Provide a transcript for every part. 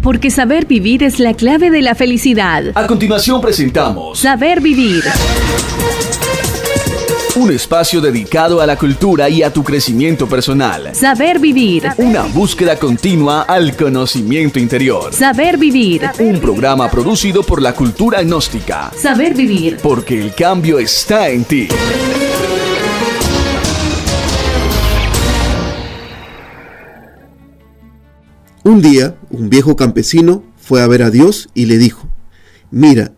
porque saber vivir es la clave de la felicidad. A continuación presentamos Saber Vivir. Un espacio dedicado a la cultura y a tu crecimiento personal. Saber Vivir. Una búsqueda continua al conocimiento interior. Saber Vivir. Un programa producido por la cultura gnóstica. Saber Vivir. Porque el cambio está en ti. Un día, un viejo campesino fue a ver a Dios y le dijo: mira,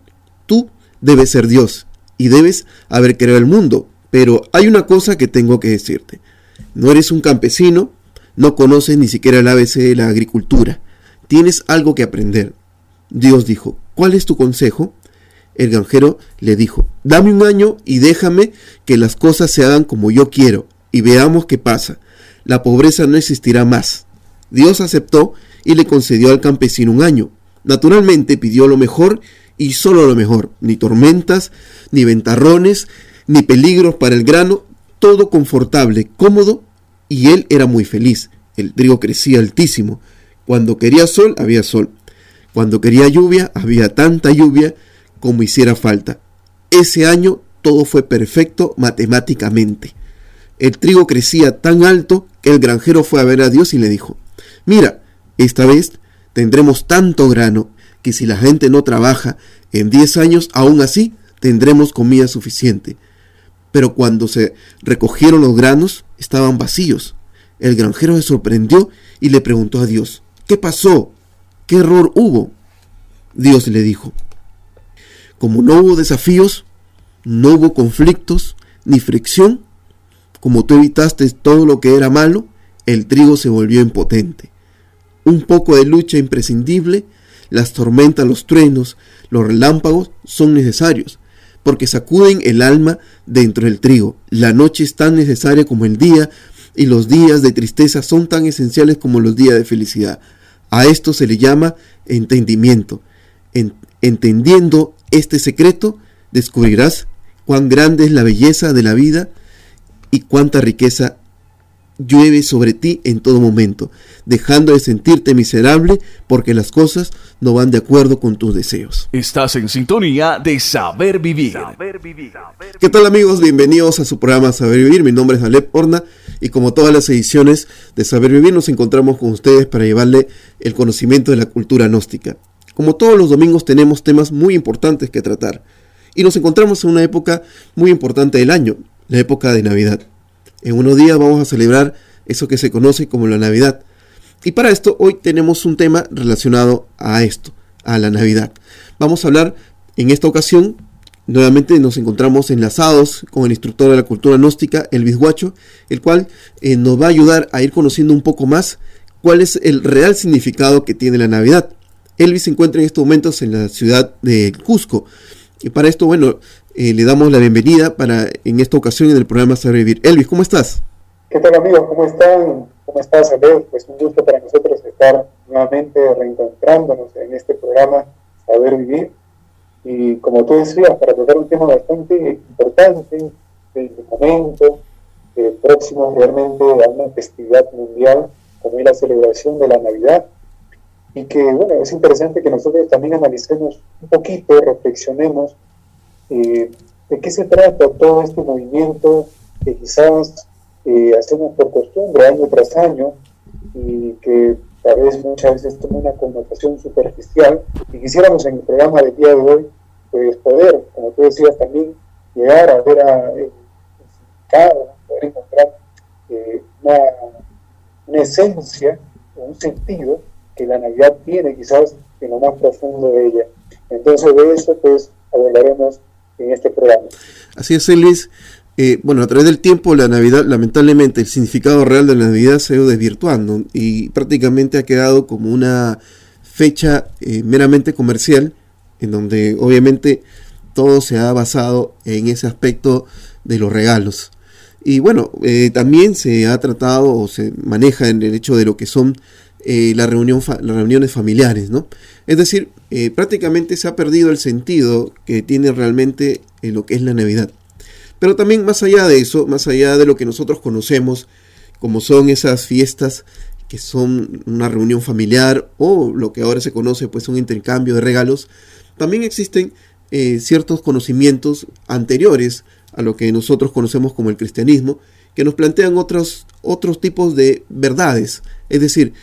tú debes ser Dios y debes haber creado el mundo, pero hay una cosa que tengo que decirte. No eres un campesino, no conoces ni siquiera el ABC de la agricultura. Tienes algo que aprender. Dios dijo: ¿cuál es tu consejo? El granjero le dijo: dame un año y déjame que las cosas se hagan como yo quiero y veamos qué pasa. La pobreza no existirá más. Dios aceptó y le concedió al campesino un año. Naturalmente pidió lo mejor y solo lo mejor. Ni tormentas, ni ventarrones, ni peligros para el grano. Todo confortable, cómodo, y él era muy feliz. El trigo crecía altísimo. Cuando quería sol, había sol. Cuando quería lluvia, había tanta lluvia como hiciera falta. Ese año todo fue perfecto matemáticamente. El trigo crecía tan alto que el granjero fue a ver a Dios y le dijo: mira, esta vez tendremos tanto grano que si la gente no trabaja, en 10 años aún así tendremos comida suficiente. Pero cuando se recogieron los granos, estaban vacíos. El granjero se sorprendió y le preguntó a Dios: ¿qué pasó? ¿Qué error hubo? Dios le dijo: como no hubo desafíos, no hubo conflictos ni fricción, como tú evitaste todo lo que era malo, el trigo se volvió impotente. Un poco de lucha imprescindible, las tormentas, los truenos, los relámpagos son necesarios, porque sacuden el alma dentro del trigo. La noche es tan necesaria como el día, y los días de tristeza son tan esenciales como los días de felicidad. A esto se le llama entendimiento. Entendiendo este secreto, descubrirás cuán grande es la belleza de la vida y cuánta riqueza llueve sobre ti en todo momento, dejando de sentirte miserable porque las cosas no van de acuerdo con tus deseos. Estás en sintonía de Saber Vivir. ¿Qué tal, amigos? Bienvenidos a su programa Saber Vivir. Mi nombre es Alep Horna y como todas las ediciones de Saber Vivir nos encontramos con ustedes para llevarle el conocimiento de la cultura gnóstica. Como todos los domingos tenemos temas muy importantes que tratar y nos encontramos en una época muy importante del año, la época de Navidad. En unos días vamos a celebrar eso que se conoce como la Navidad. Y para esto hoy tenemos un tema relacionado a esto, a la Navidad. Vamos a hablar en esta ocasión, nuevamente nos encontramos enlazados con el instructor de la cultura gnóstica, Elvis Huacho, el cual nos va a ayudar a ir conociendo un poco más cuál es el real significado que tiene la Navidad. Elvis se encuentra en estos momentos en la ciudad de Cusco. Y para esto, le damos la bienvenida en esta ocasión en el programa Saber Vivir. Elvis, ¿cómo estás? ¿Qué tal, amigos? ¿Cómo están? ¿Cómo estás, Abel? Pues un gusto para nosotros estar nuevamente reencontrándonos en este programa Saber Vivir. Y como tú decías, para tratar un tema bastante importante del momento, próximo realmente a una festividad mundial, como es la celebración de la Navidad. Y que, es interesante que nosotros también analicemos un poquito, reflexionemos de qué se trata todo este movimiento que quizás hacemos por costumbre año tras año y que tal vez muchas veces toma una connotación superficial, y quisiéramos en el programa del día de hoy pues poder, como tú decías también, llegar a ver el significado, poder encontrar una esencia, un sentido que la Navidad tiene quizás en lo más profundo de ella. Entonces de eso pues hablaremos en este programa. Así es, Elvis. A través del tiempo la Navidad, lamentablemente, el significado real de la Navidad se ha ido desvirtuando y prácticamente ha quedado como una fecha meramente comercial, en donde obviamente todo se ha basado en ese aspecto de los regalos. Y también se ha tratado o se maneja en el hecho de lo que son las reuniones familiares, ¿no? Es decir, prácticamente se ha perdido el sentido que tiene realmente lo que es la Navidad. Pero también más allá de eso, más allá de lo que nosotros conocemos como son esas fiestas que son una reunión familiar o lo que ahora se conoce pues un intercambio de regalos, también existen ciertos conocimientos anteriores a lo que nosotros conocemos como el cristianismo, que nos plantean otros tipos de verdades. Es decir,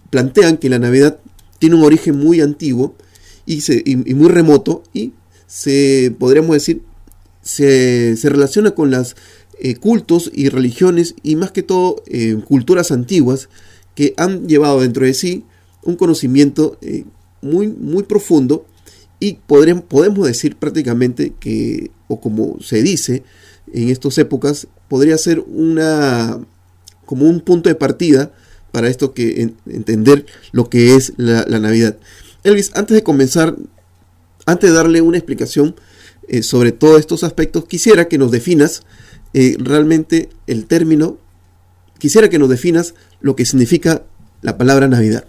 plantean que la Navidad tiene un origen muy antiguo y muy remoto, y podríamos decir, se relaciona con las cultos y religiones, y más que todo culturas antiguas que han llevado dentro de sí un conocimiento muy, muy profundo, y podemos decir prácticamente que, o como se dice en estas épocas, podría ser como un punto de partida para esto, que entender lo que es la Navidad. Elvis, antes de darle una explicación sobre todos estos aspectos, quisiera que nos definas realmente el término, quisiera que nos definas lo que significa la palabra Navidad.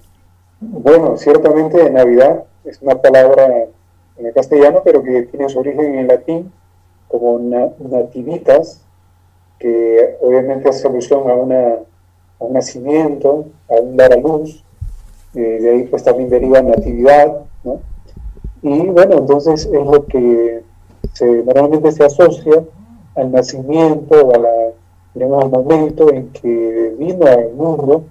Bueno, ciertamente Navidad es una palabra en el castellano, pero que tiene su origen en latín como nativitas, que obviamente hace alusión a un nacimiento, a un dar a luz. De ahí pues también deriva natividad, ¿no? Y bueno, entonces es lo que normalmente se asocia al nacimiento, al momento en que vino al mundo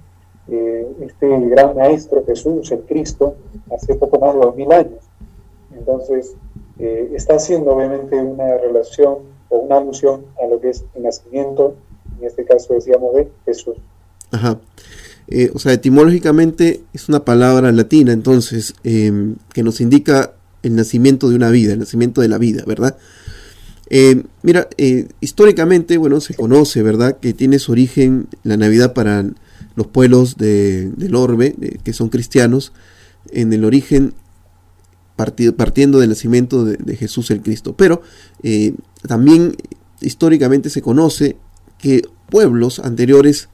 este gran maestro Jesús, el Cristo, hace poco más de 2000 años. Entonces está haciendo obviamente una relación o una alusión a lo que es el nacimiento, en este caso decíamos de Jesús. Ajá. O sea, etimológicamente es una palabra latina, entonces, que nos indica el nacimiento de una vida, el nacimiento de la vida, ¿verdad? Mira, históricamente, bueno, se conoce, ¿verdad?, que tiene su origen la Navidad para los pueblos del orbe, que son cristianos, en el origen partiendo del nacimiento de Jesús el Cristo. Pero también históricamente se conoce que pueblos anteriores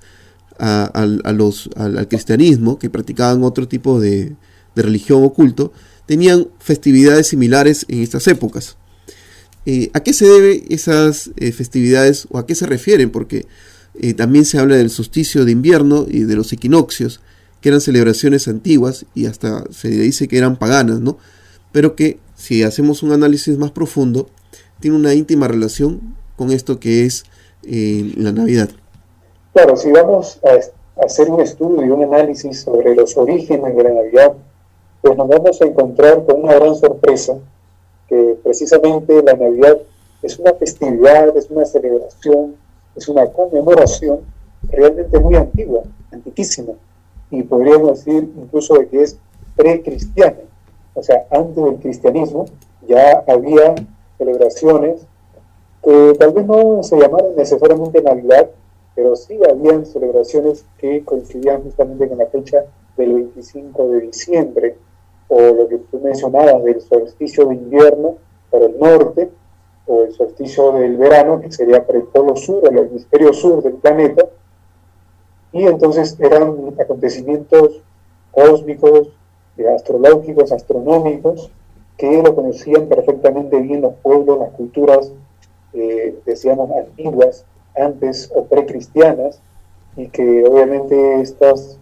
al cristianismo, que practicaban otro tipo de religión o culto, tenían festividades similares en estas épocas. ¿A qué se deben esas festividades, o a qué se refieren? Porque también se habla del solsticio de invierno y de los equinoccios, que eran celebraciones antiguas y hasta se dice que eran paganas, ¿no? Pero que, si hacemos un análisis más profundo, tiene una íntima relación con esto que es la Navidad. Claro, si vamos a hacer un estudio, un análisis sobre los orígenes de la Navidad, pues nos vamos a encontrar con una gran sorpresa, que precisamente la Navidad es una festividad, es una celebración, es una conmemoración realmente muy antigua, antiquísima, y podríamos decir incluso de que es precristiana. O sea, antes del cristianismo ya había celebraciones que tal vez no se llamaron necesariamente Navidad, pero sí habían celebraciones que coincidían justamente con la fecha del 25 de diciembre, o lo que tú mencionabas del solsticio de invierno para el norte, o el solsticio del verano, que sería para el polo sur, el hemisferio sur del planeta. Y entonces eran acontecimientos cósmicos, astrológicos, astronómicos, que lo conocían perfectamente bien los pueblos, las culturas, decíamos, antiguas, antes o precristianas, y que obviamente estas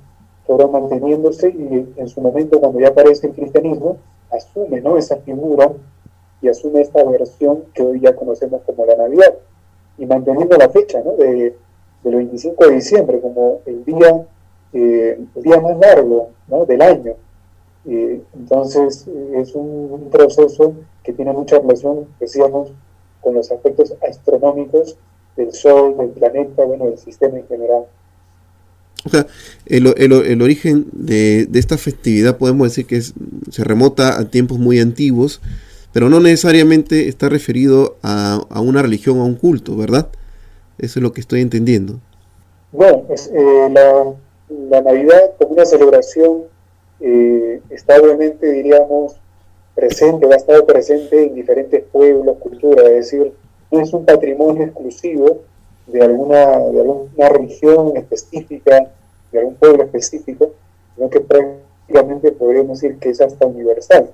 fueron manteniéndose, y en su momento, cuando ya aparece el cristianismo, asume, ¿no?, esa figura y asume esta versión que hoy ya conocemos como la Navidad, y manteniendo la fecha, ¿no?, del 25 de diciembre como el día más largo, ¿no?, del año. Entonces es un proceso que tiene mucha relación, decíamos, con los aspectos astronómicos del Sol, del planeta, bueno, del sistema en general. O sea, el origen de esta festividad podemos decir que se remota a tiempos muy antiguos, pero no necesariamente está referido a una religión o a un culto, ¿verdad? Eso es lo que estoy entendiendo. Bueno, la Navidad como una celebración está obviamente, diríamos, presente, ha estado presente en diferentes pueblos, culturas, es decir, no es un patrimonio exclusivo de alguna religión específica, de algún pueblo específico, sino que prácticamente podríamos decir que es hasta universal.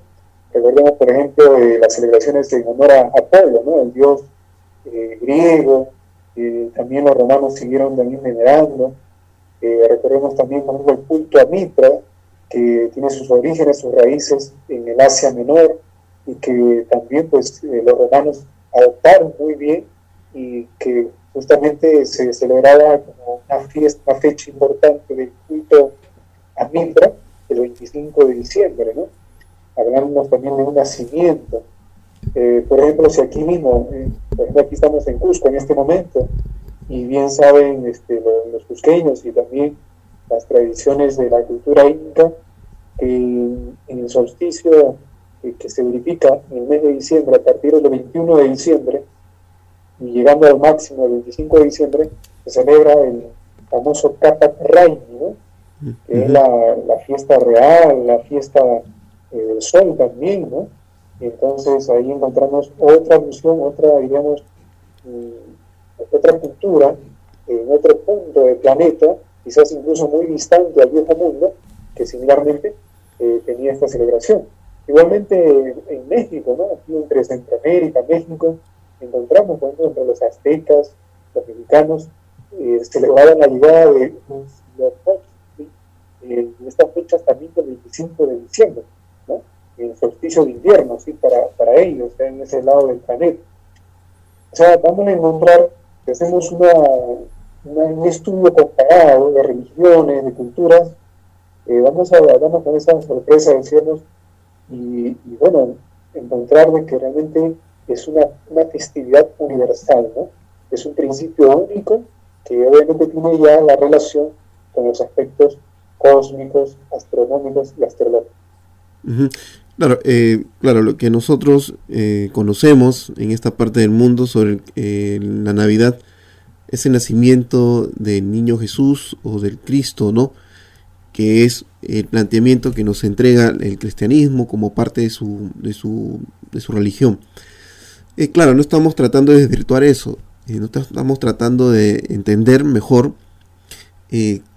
Recordemos, por ejemplo, las celebraciones en honor a Apolo, ¿no?, el dios griego, también los romanos siguieron también venerando, Recordemos también, por ejemplo, el culto a Mitra, que tiene sus orígenes, sus raíces en el Asia Menor, y que también pues los romanos adoptaron muy bien, y que justamente se celebraba como una fiesta, una fecha importante del culto a Mitra, el 25 de diciembre, ¿no? Hablamos también de un nacimiento. Por ejemplo, si aquí mismo, por ejemplo, aquí estamos en Cusco en este momento, y bien saben los cusqueños y también las tradiciones de la cultura inca, que en el solsticio que se verifica en el mes de diciembre, a partir del 21 de diciembre, y llegando al máximo el 25 de diciembre, se celebra el famoso Capat Raimi, ¿no? Que es la fiesta real, la fiesta del sol también, ¿no? Y entonces ahí encontramos otra alusión, otra, digamos, otra cultura, en otro punto del planeta, quizás incluso muy distante al viejo mundo, que similarmente tenía esta celebración. Igualmente en México, ¿no? Aquí entre Centroamérica, México, encontramos, por ejemplo, entre los aztecas, los mexicanos, celebraban la llegada de los en estas fechas también del 25 de diciembre, ¿no? En el solsticio de invierno, ¿sí? Para ellos, en ese lado del planeta. O sea, vamos a encontrar que hacemos un estudio comparado de religiones, de culturas, vamos a darnos con esa sorpresa, decíamos, y bueno, encontrar de que realmente es una festividad universal, ¿no? Es un principio único que obviamente tiene ya la relación con los aspectos cósmicos, astronómicos y astrológicos. Uh-huh. Claro, claro, lo que nosotros conocemos en esta parte del mundo sobre la Navidad es el nacimiento del niño Jesús o del Cristo, ¿no? Que es el planteamiento que nos entrega el cristianismo como parte de su religión. Claro, no estamos tratando de desvirtuar eso, no estamos tratando de entender mejor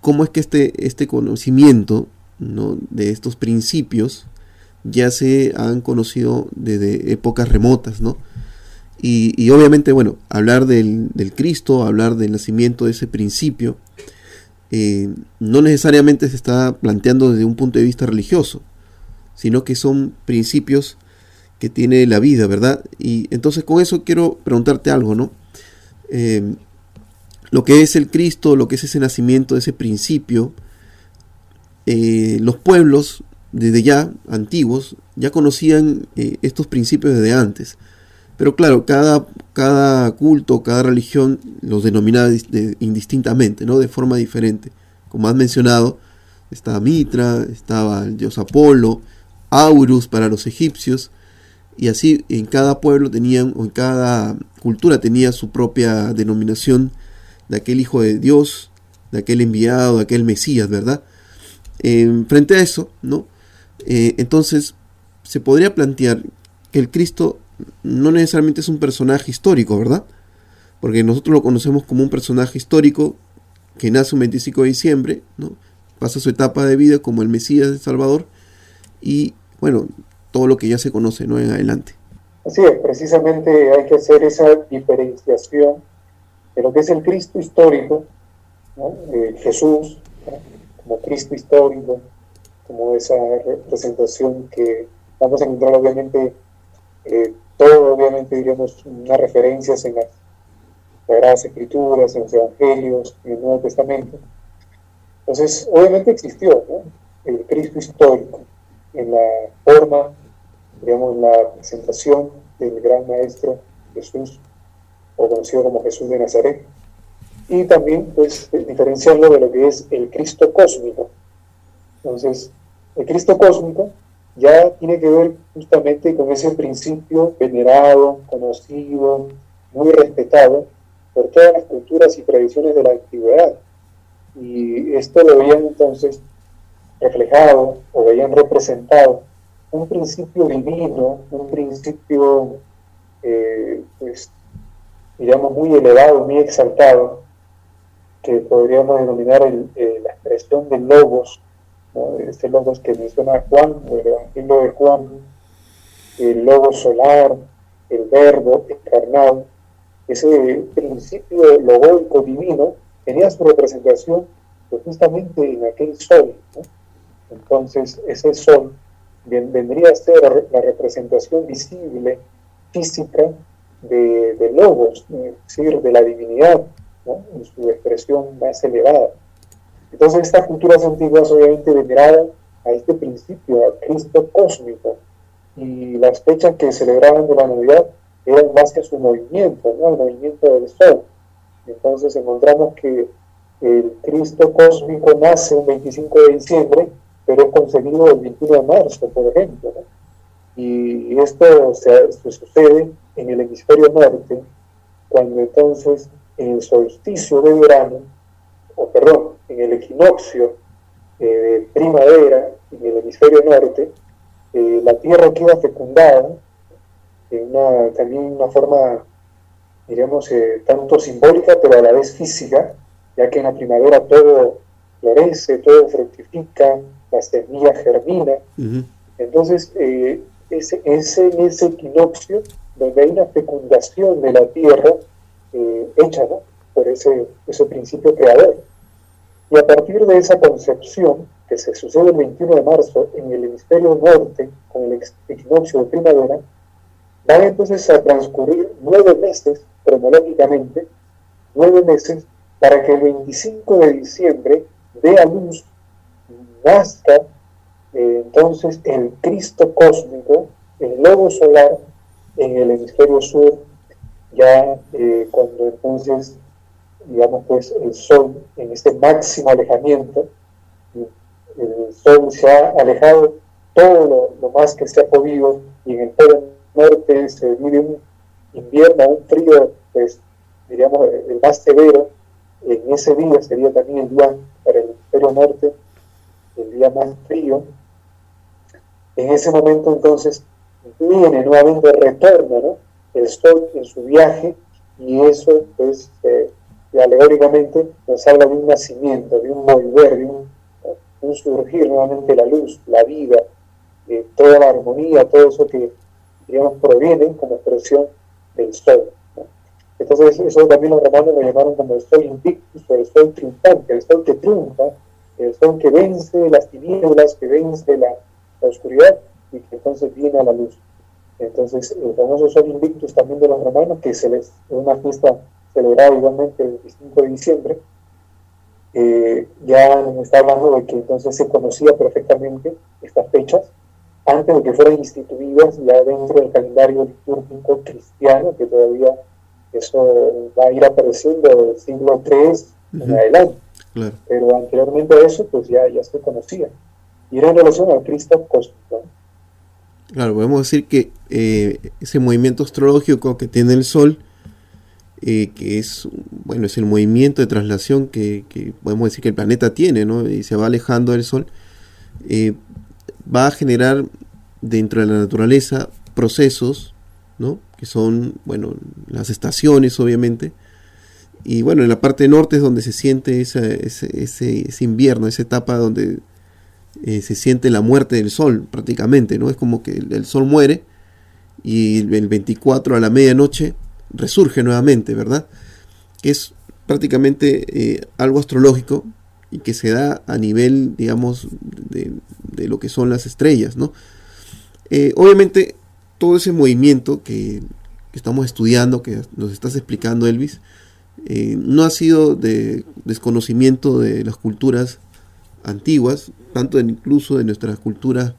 cómo es que este conocimiento, ¿no? De estos principios ya se han conocido desde épocas remotas, ¿no? Y obviamente, bueno, hablar del Cristo, hablar del nacimiento de ese principio, no necesariamente se está planteando desde un punto de vista religioso, sino que son principios que tiene la vida, ¿verdad? Y entonces con eso quiero preguntarte algo, ¿no? Lo que es el Cristo, lo que es ese nacimiento, ese principio, los pueblos desde ya antiguos ya conocían estos principios desde antes, pero claro, cada culto, cada religión los denominaba indistintamente, ¿no? De forma diferente. Como has mencionado, estaba Mitra, estaba el dios Apolo, Aurus para los egipcios, y así en cada pueblo tenían, o en cada cultura tenía su propia denominación de aquel hijo de Dios, de aquel enviado, de aquel Mesías, ¿verdad? Frente a eso, ¿no? Entonces se podría plantear que el Cristo no necesariamente es un personaje histórico, ¿verdad? Porque nosotros lo conocemos como un personaje histórico que nace un 25 de diciembre, ¿no? Pasa su etapa de vida como el Mesías del Salvador y, bueno, todo lo que ya se conoce, ¿no? En adelante. Así es, precisamente hay que hacer esa diferenciación de lo que es el Cristo histórico, ¿no? Jesús, ¿no? Como Cristo histórico, como esa representación que vamos a encontrar obviamente, todo obviamente diríamos unas referencias en las Sagradas Escrituras, en los Evangelios, en el Nuevo Testamento. Entonces, obviamente existió, ¿no? El Cristo histórico, en la forma, digamos, la presentación del gran maestro Jesús, o conocido como Jesús de Nazaret, y también, pues, diferenciarlo de lo que es el Cristo cósmico. Entonces, el Cristo cósmico ya tiene que ver justamente con ese principio venerado, conocido, muy respetado por todas las culturas y tradiciones de la antigüedad. Y esto lo veían entonces reflejado o veían representado un principio divino, un principio, pues, digamos, muy elevado, muy exaltado, que podríamos denominar la expresión del Logos, ¿no? Este Logos que menciona Juan, o el Evangelio de Juan, el Logos solar, el Verbo encarnado. Ese principio logóico divino tenía su representación pues justamente en aquel sol, ¿no? Entonces ese sol vendría a ser la representación visible, física, de Logos, es decir, de la divinidad, ¿no? En su expresión más elevada. Entonces estas culturas antiguas obviamente veneraban a este principio, a Cristo cósmico, y las fechas que celebraban de la Navidad eran más que su movimiento, ¿no? El movimiento del sol. Entonces encontramos que el Cristo cósmico nace un 25 de diciembre, pero es concebido el 21 de marzo, por ejemplo, ¿no? Y esto se sucede en el hemisferio norte, cuando entonces en el solsticio de verano, en el equinoccio de primavera, en el hemisferio norte, la Tierra queda fecundada también una forma, diríamos, tanto simbólica, pero a la vez física, ya que en la primavera todo florece, todo fructifica, la semilla germina. Uh-huh. Entonces, es en ese equinoccio donde hay una fecundación de la Tierra hecha, ¿no? Por ese principio creador. Y a partir de esa concepción, que se sucede el 21 de marzo en el hemisferio norte, con el equinoccio de primavera, van entonces a transcurrir 9 meses, cronológicamente, 9 meses, para que el 25 de diciembre dé a luz, nazca entonces el Cristo cósmico, el logo solar, en el hemisferio sur, ya cuando entonces, digamos, pues el Sol, en este máximo alejamiento, el Sol se ha alejado todo lo más que se ha podido, y en el polo norte se vive un invierno, un frío, pues diríamos el más severo. En ese día sería también el día para el hemisferio norte, el día más frío. En ese momento entonces viene nuevamente, retorna, ¿no? El Sol en su viaje, y eso pues alegóricamente nos habla de un nacimiento, de un volver, de un surgir nuevamente la luz, la vida, toda la armonía, todo eso que, digamos, proviene como expresión del Sol, ¿no? Entonces eso también los romanos lo llamaron como el Sol invictus, o el Sol triunfante, el Sol que triunfa, el Sol que vence las tinieblas, que vence la oscuridad, y que entonces viene a la luz. Entonces el famoso Sol invictus también de los romanos, que es una fiesta celebrada igualmente el 25 de diciembre, ya nos está hablando de que entonces se conocía perfectamente estas fechas antes de que fueran instituidas ya dentro del calendario litúrgico cristiano, que todavía eso va a ir apareciendo del siglo III en adelante. Claro. Pero anteriormente a eso pues ya se conocía, y era en relación al Cristo cósmico, ¿no? Claro, podemos decir que ese movimiento astrológico que tiene el Sol, que es el movimiento de traslación que podemos decir que el planeta tiene, ¿no? Y se va alejando del Sol, va a generar dentro de la naturaleza procesos, ¿no? Que son, las estaciones, obviamente, y en la parte norte es donde se siente ese invierno, esa etapa donde se siente la muerte del Sol prácticamente, ¿no? Es como que el Sol muere y el 24 a la medianoche resurge nuevamente, ¿verdad? Que es prácticamente algo astrológico y que se da a nivel, digamos, de lo que son las estrellas, ¿no? Obviamente todo ese movimiento que estamos estudiando, que nos estás explicando, Elvis, no ha sido de desconocimiento de las culturas antiguas, tanto incluso de nuestra cultura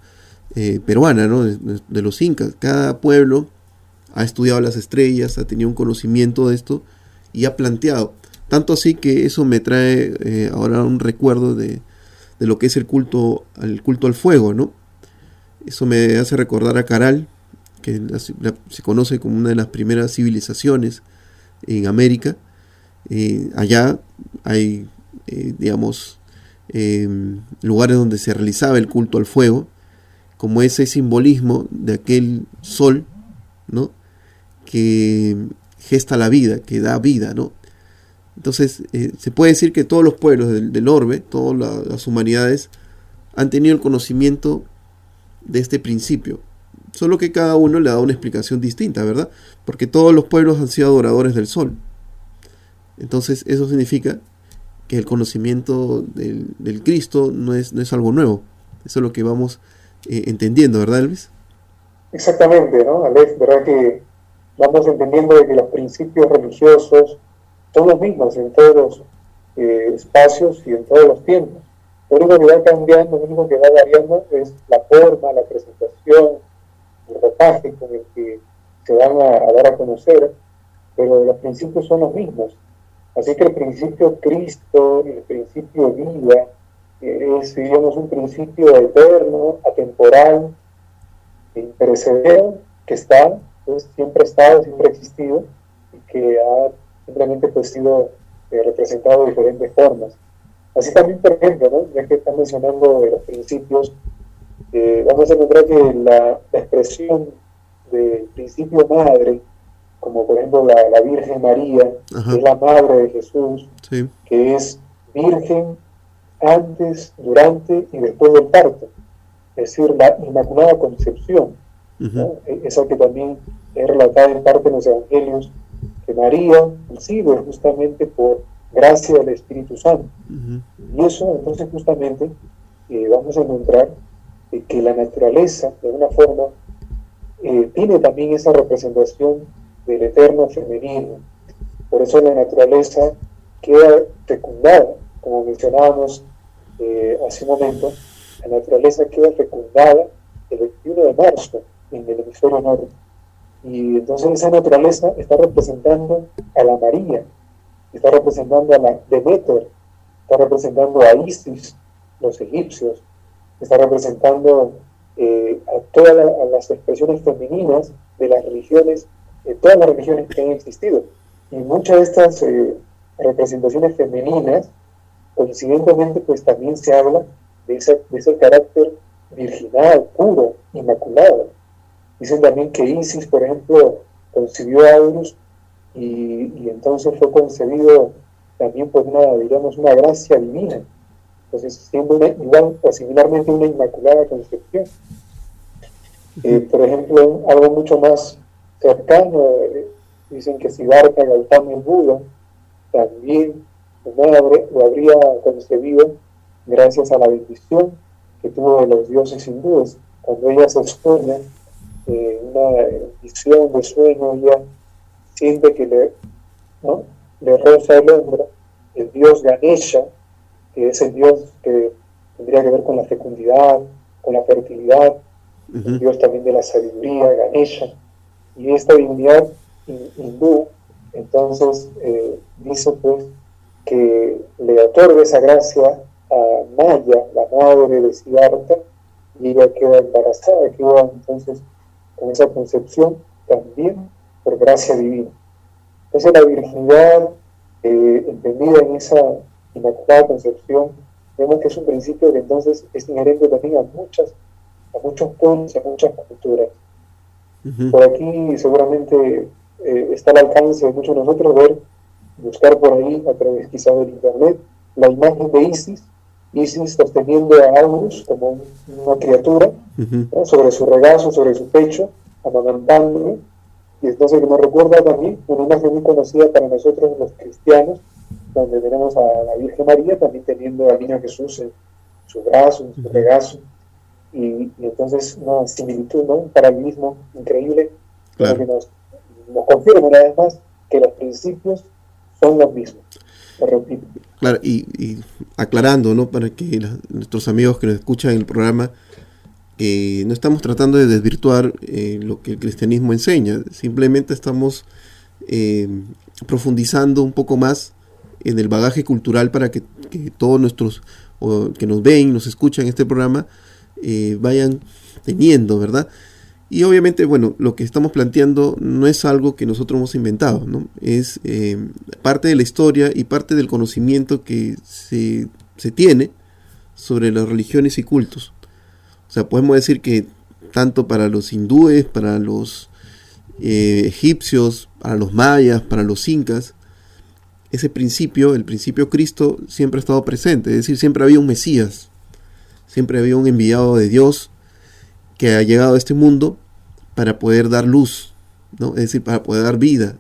peruana, ¿no? De los incas. Cada pueblo ha estudiado las estrellas, ha tenido un conocimiento de esto y ha planteado. Tanto así que eso me trae ahora un recuerdo de lo que es el culto al fuego, ¿no? Eso me hace recordar a Caral, que se conoce como una de las primeras civilizaciones en América. Allá hay, lugares donde se realizaba el culto al fuego, como ese simbolismo de aquel sol, ¿no? Que gesta la vida, que da vida, ¿no? Entonces se puede decir que todos los pueblos del orbe, todas las humanidades, han tenido el conocimiento de este principio, solo que cada uno le ha dado una explicación distinta, ¿verdad? Porque todos los pueblos han sido adoradores del sol. Entonces eso significa que el conocimiento del Cristo no es algo nuevo. Eso es lo que vamos entendiendo, ¿verdad, Elvis? Exactamente, ¿no? Aleph, ¿verdad? Que vamos entendiendo de que los principios religiosos son los mismos en todos los espacios y en todos los tiempos. Lo único que va cambiando, lo único que va variando es la forma, la presentación, el ropaje con el que se van a dar a conocer, pero los principios son los mismos. Así que el principio Cristo, el principio vida, es, digamos, un principio eterno, atemporal, imperecedero, que está, pues, siempre ha estado, siempre ha existido, y que ha simplemente pues sido representado de diferentes formas. Así también, por ejemplo, ¿no? Ya que están mencionando los principios, vamos a encontrar que la expresión del principio madre, como por ejemplo la Virgen María, que es la madre de Jesús, sí, que es virgen antes, durante y después del parto, es decir, la Inmaculada Concepción, ¿no? Esa que también es relatada en parte en los Evangelios, que María recibe justamente por gracia del Espíritu Santo. Y eso entonces justamente vamos a encontrar que la naturaleza, de alguna forma, tiene también esa representación del eterno femenino. Por eso la naturaleza queda fecundada, como mencionábamos hace un momento. La naturaleza queda fecundada el 21 de marzo en el hemisferio norte. Y entonces esa naturaleza está representando a la María, está representando a la Deméter, está representando a Isis, los egipcios, está representando a todas las expresiones femeninas de las religiones, todas las religiones que han existido. Y muchas de estas representaciones femeninas, coincidentemente, pues también se habla de ese carácter virginal, puro, inmaculado. Dicen también que Isis, por ejemplo, concibió a Horus y entonces fue concebido también por una gracia divina. Entonces, siendo igual o similarmente una inmaculada concepción. Por ejemplo, algo mucho más cercano, dicen que Siddhartha Gautama el Buda también lo habría concebido gracias a la bendición que tuvo de los dioses hindúes. Cuando ella se sueña, una visión de sueño, ella siente que le roza el hombro el dios Ganesha, que es el dios que tendría que ver con la fecundidad, con la fertilidad, el dios también de la sabiduría, Ganesha. Y esta divinidad hindú, entonces, dice pues que le otorga esa gracia a Maya, la madre de Siddhartha, y ella queda embarazada, queda entonces con esa concepción también por gracia divina. Entonces la virginidad, entendida en esa inmaculada concepción, vemos que es un principio que entonces es inherente también a muchos pueblos y a muchas culturas. Por aquí seguramente está al alcance de muchos de nosotros buscar por ahí, a través quizá del internet, la imagen de Isis sosteniendo a Horus como una criatura, ¿no? Sobre su regazo, sobre su pecho, amamantándole. Y entonces que nos recuerda también una imagen muy conocida para nosotros los cristianos, donde tenemos a la Virgen María también teniendo al niño Jesús en su brazo, en su regazo. Y entonces una similitud, ¿no? Un paralelismo increíble, claro, que nos confirma una vez más que los principios son los mismos. Lo repito. Claro, y aclarando, ¿no? Para que nuestros amigos que nos escuchan en el programa, no estamos tratando de desvirtuar lo que el cristianismo enseña, simplemente estamos profundizando un poco más en el bagaje cultural para que todos nuestros que nos ven, nos escuchan en este programa, vayan teniendo, ¿verdad? Y obviamente, bueno, lo que estamos planteando no es algo que nosotros hemos inventado, ¿no? Es parte de la historia y parte del conocimiento que se tiene sobre las religiones y cultos. O sea, podemos decir que tanto para los hindúes, para los egipcios, para los mayas, para los incas, ese principio, el principio Cristo, siempre ha estado presente. Es decir, siempre había un Mesías, siempre había un enviado de Dios que ha llegado a este mundo para poder dar luz, ¿no? Es decir, para poder dar vida.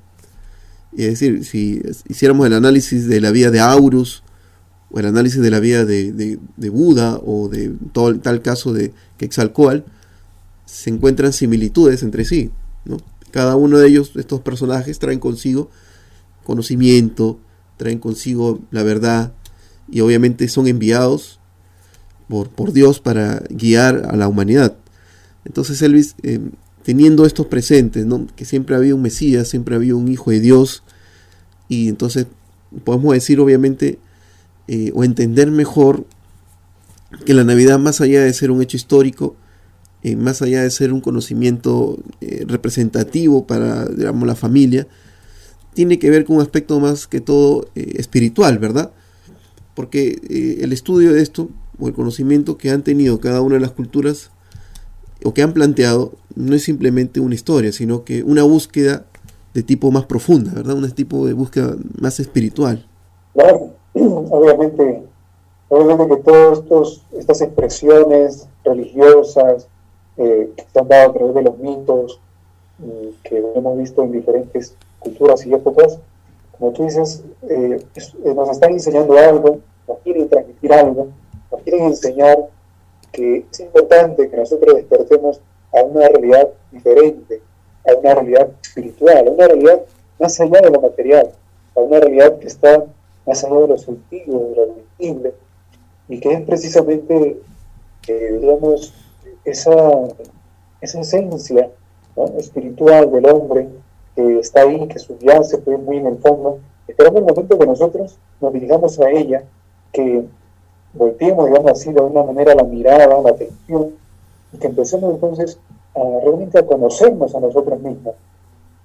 Es decir, si hiciéramos el análisis de la vida de Horus o el análisis de la vida de Buda o de tal caso de Quetzalcóatl, se encuentran similitudes entre sí, ¿no? Cada uno de ellos, estos personajes, traen consigo conocimiento, traen consigo la verdad, y obviamente son enviados por Dios para guiar a la humanidad. Entonces Elvis, teniendo estos presentes, ¿no? Que siempre había un Mesías, siempre había un Hijo de Dios, y entonces podemos decir obviamente o entender mejor que la Navidad, más allá de ser un hecho histórico, más allá de ser un conocimiento representativo para, digamos, la familia, tiene que ver con un aspecto más que todo espiritual, ¿verdad? Porque el estudio de esto, o el conocimiento que han tenido cada una de las culturas, o que han planteado, no es simplemente una historia, sino que una búsqueda de tipo más profunda, ¿verdad? Un tipo de búsqueda más espiritual. Claro, obviamente que todas estas expresiones religiosas que se han dado a través de los mitos, que hemos visto en diferentes culturas y épocas, como tú dices, nos están enseñando algo, nos quieren transmitir algo, nos quieren enseñar que es importante que nosotros despertemos a una realidad diferente, a una realidad espiritual, a una realidad más allá de lo material, a una realidad que está más allá de lo sentido, de lo visible, y que es precisamente, digamos, esa esencia, ¿no?, espiritual del hombre que está ahí, que subyace pues, muy en el fondo. Esperamos el momento que nosotros nos dirijamos a ella, que volteemos, digamos así, de alguna manera la mirada, la atención, y que empecemos entonces realmente a conocernos a nosotros mismos,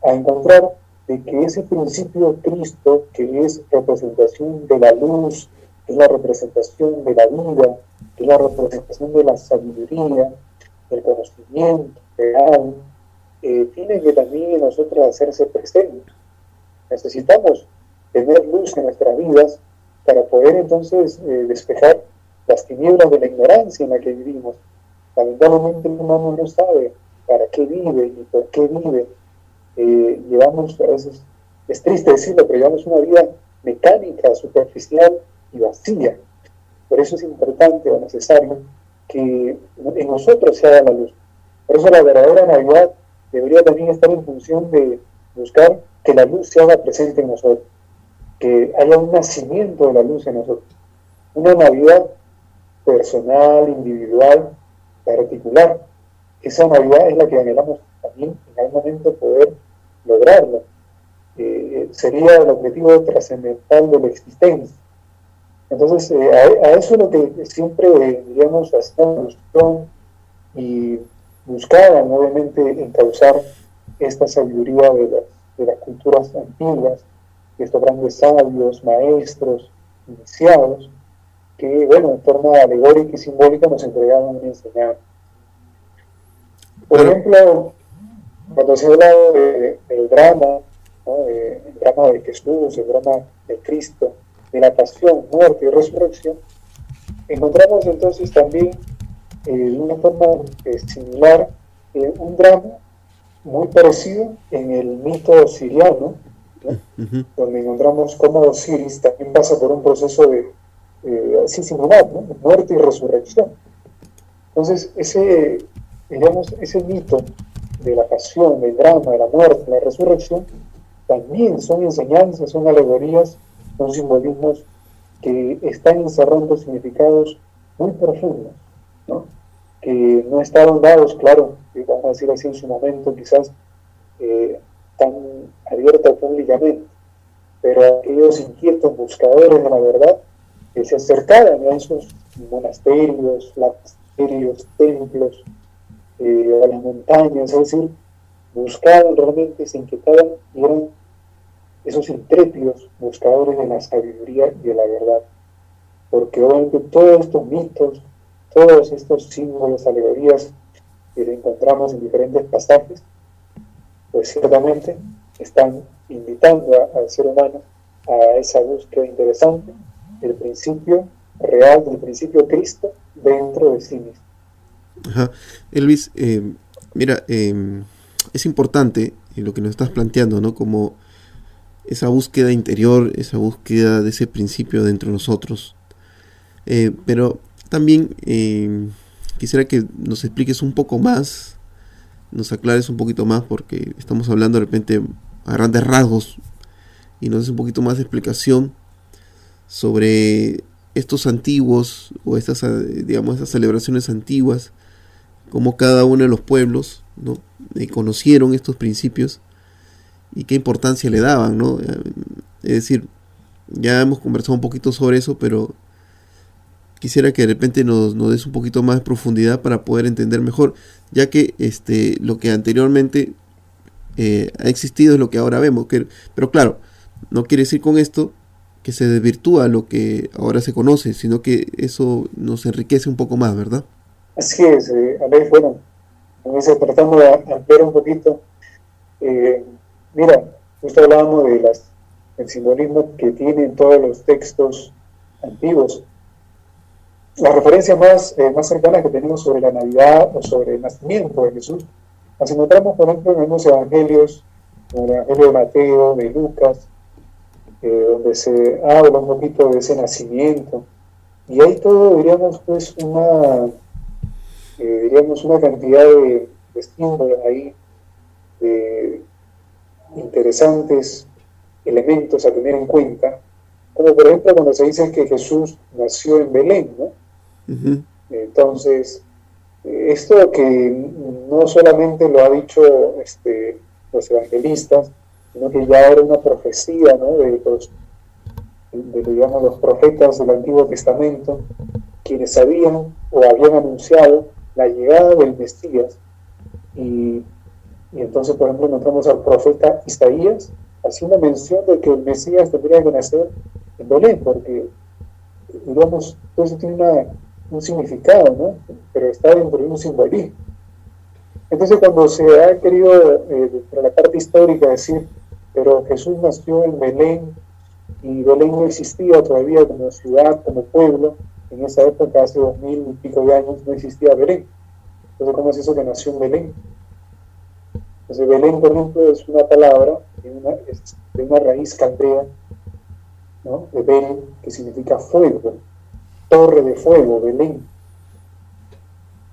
a encontrar de que ese principio Cristo, que es representación de la luz, que es la representación de la vida, que es la representación de la sabiduría, del conocimiento real, tiene que también en nosotros hacerse presente. Necesitamos tener luz en nuestras vidas para poder entonces despejar las tinieblas de la ignorancia en la que vivimos. Lamentablemente el humano no sabe para qué vive y por qué vive. Llevamos, a veces, es triste decirlo, pero llevamos una vida mecánica, superficial y vacía. Por eso es importante o necesario que en nosotros se haga la luz. Por eso la verdadera Navidad debería también estar en función de buscar que la luz se haga presente en nosotros, que haya un nacimiento de la luz en nosotros. Una Navidad personal, individual, particular. Esa Navidad es la que anhelamos también en algún momento poder lograrlo. Sería el objetivo trascendental de la existencia. Entonces, a eso es lo que siempre, digamos, hacemos y buscaban, obviamente, encauzar esta sabiduría de las culturas antiguas, de estos grandes sabios, maestros, iniciados, que, bueno, en forma alegórica y simbólica nos entregaban una enseñanza. Por ejemplo, cuando se habla del drama, ¿no?, el drama de Jesús, el drama de Cristo, de la pasión, muerte y resurrección, encontramos entonces también de una forma similar un drama muy parecido en el mito siriano, ¿no?, donde encontramos cómo Osiris también pasa por un proceso de así similar, ¿no?, de muerte y resurrección. Entonces ese mito de la pasión, del drama, de la muerte, la resurrección, también son enseñanzas, son alegorías, son simbolismos que están encerrando significados muy profundos, ¿no?, que no estaban dados, claro, vamos a decir así en su momento, quizás tan abierta públicamente, pero aquellos inquietos buscadores de la verdad que se acercaban a esos monasterios, templos, a las montañas, es decir, buscaban realmente, se inquietaban y eran esos intrépidos buscadores de la sabiduría y de la verdad, porque obviamente todos estos mitos, todos estos símbolos, alegorías que encontramos en diferentes pasajes, pues ciertamente están invitando al ser humano a esa búsqueda interesante del principio real, del principio Cristo dentro de sí mismo. Ajá. Elvis, mira, es importante lo que nos estás planteando, ¿no? Como esa búsqueda interior, esa búsqueda de ese principio dentro de nosotros, Pero también quisiera que nos expliques un poco más, nos aclares un poquito más, porque estamos hablando de repente a grandes rasgos, y nos des un poquito más de explicación sobre estos antiguos, o estas, digamos, estas celebraciones antiguas, cómo cada uno de los pueblos, ¿no?, conocieron estos principios y qué importancia le daban, ¿no? Es decir, ya hemos conversado un poquito sobre eso, pero quisiera que de repente nos des un poquito más de profundidad para poder entender mejor, ya que lo que anteriormente ha existido es lo que ahora vemos, pero claro, no quiere decir con esto que se desvirtúa lo que ahora se conoce, sino que eso nos enriquece un poco más, ¿verdad? Así es, Alex, bueno, tratando de ampliar un poquito. Mira, justo hablábamos del simbolismo que tienen todos los textos antiguos. La referencia más cercana que tenemos sobre la Navidad o sobre el nacimiento de Jesús, las encontramos, por ejemplo, en los evangelios, como el Evangelio de Mateo, de Lucas, donde se habla un poquito de ese nacimiento. Y hay todo, diríamos, pues, una cantidad de símbolos ahí, de interesantes elementos a tener en cuenta, como por ejemplo cuando se dice que Jesús nació en Belén, ¿no? Uh-huh. Entonces, esto que no solamente lo ha dicho los evangelistas, sino que ya era una profecía, ¿no?, de los profetas del Antiguo Testamento, quienes sabían o habían anunciado la llegada del Mesías. Y entonces, por ejemplo, encontramos al profeta Isaías haciendo mención de que el Mesías tendría que nacer en Belén, porque, digamos, todo eso tiene un significado, ¿no?, pero está dentro de un simbolismo. Entonces, cuando se ha querido, por la parte histórica, decir, pero Jesús nació en Belén, y Belén no existía todavía como ciudad, como pueblo, en esa época, hace 2000 y pico de años, no existía Belén. Entonces, ¿cómo es eso que nació en Belén? Entonces, Belén, por ejemplo, es una palabra de una raíz caldea, ¿no?, de Bel, que significa fuego, torre de fuego, Belén.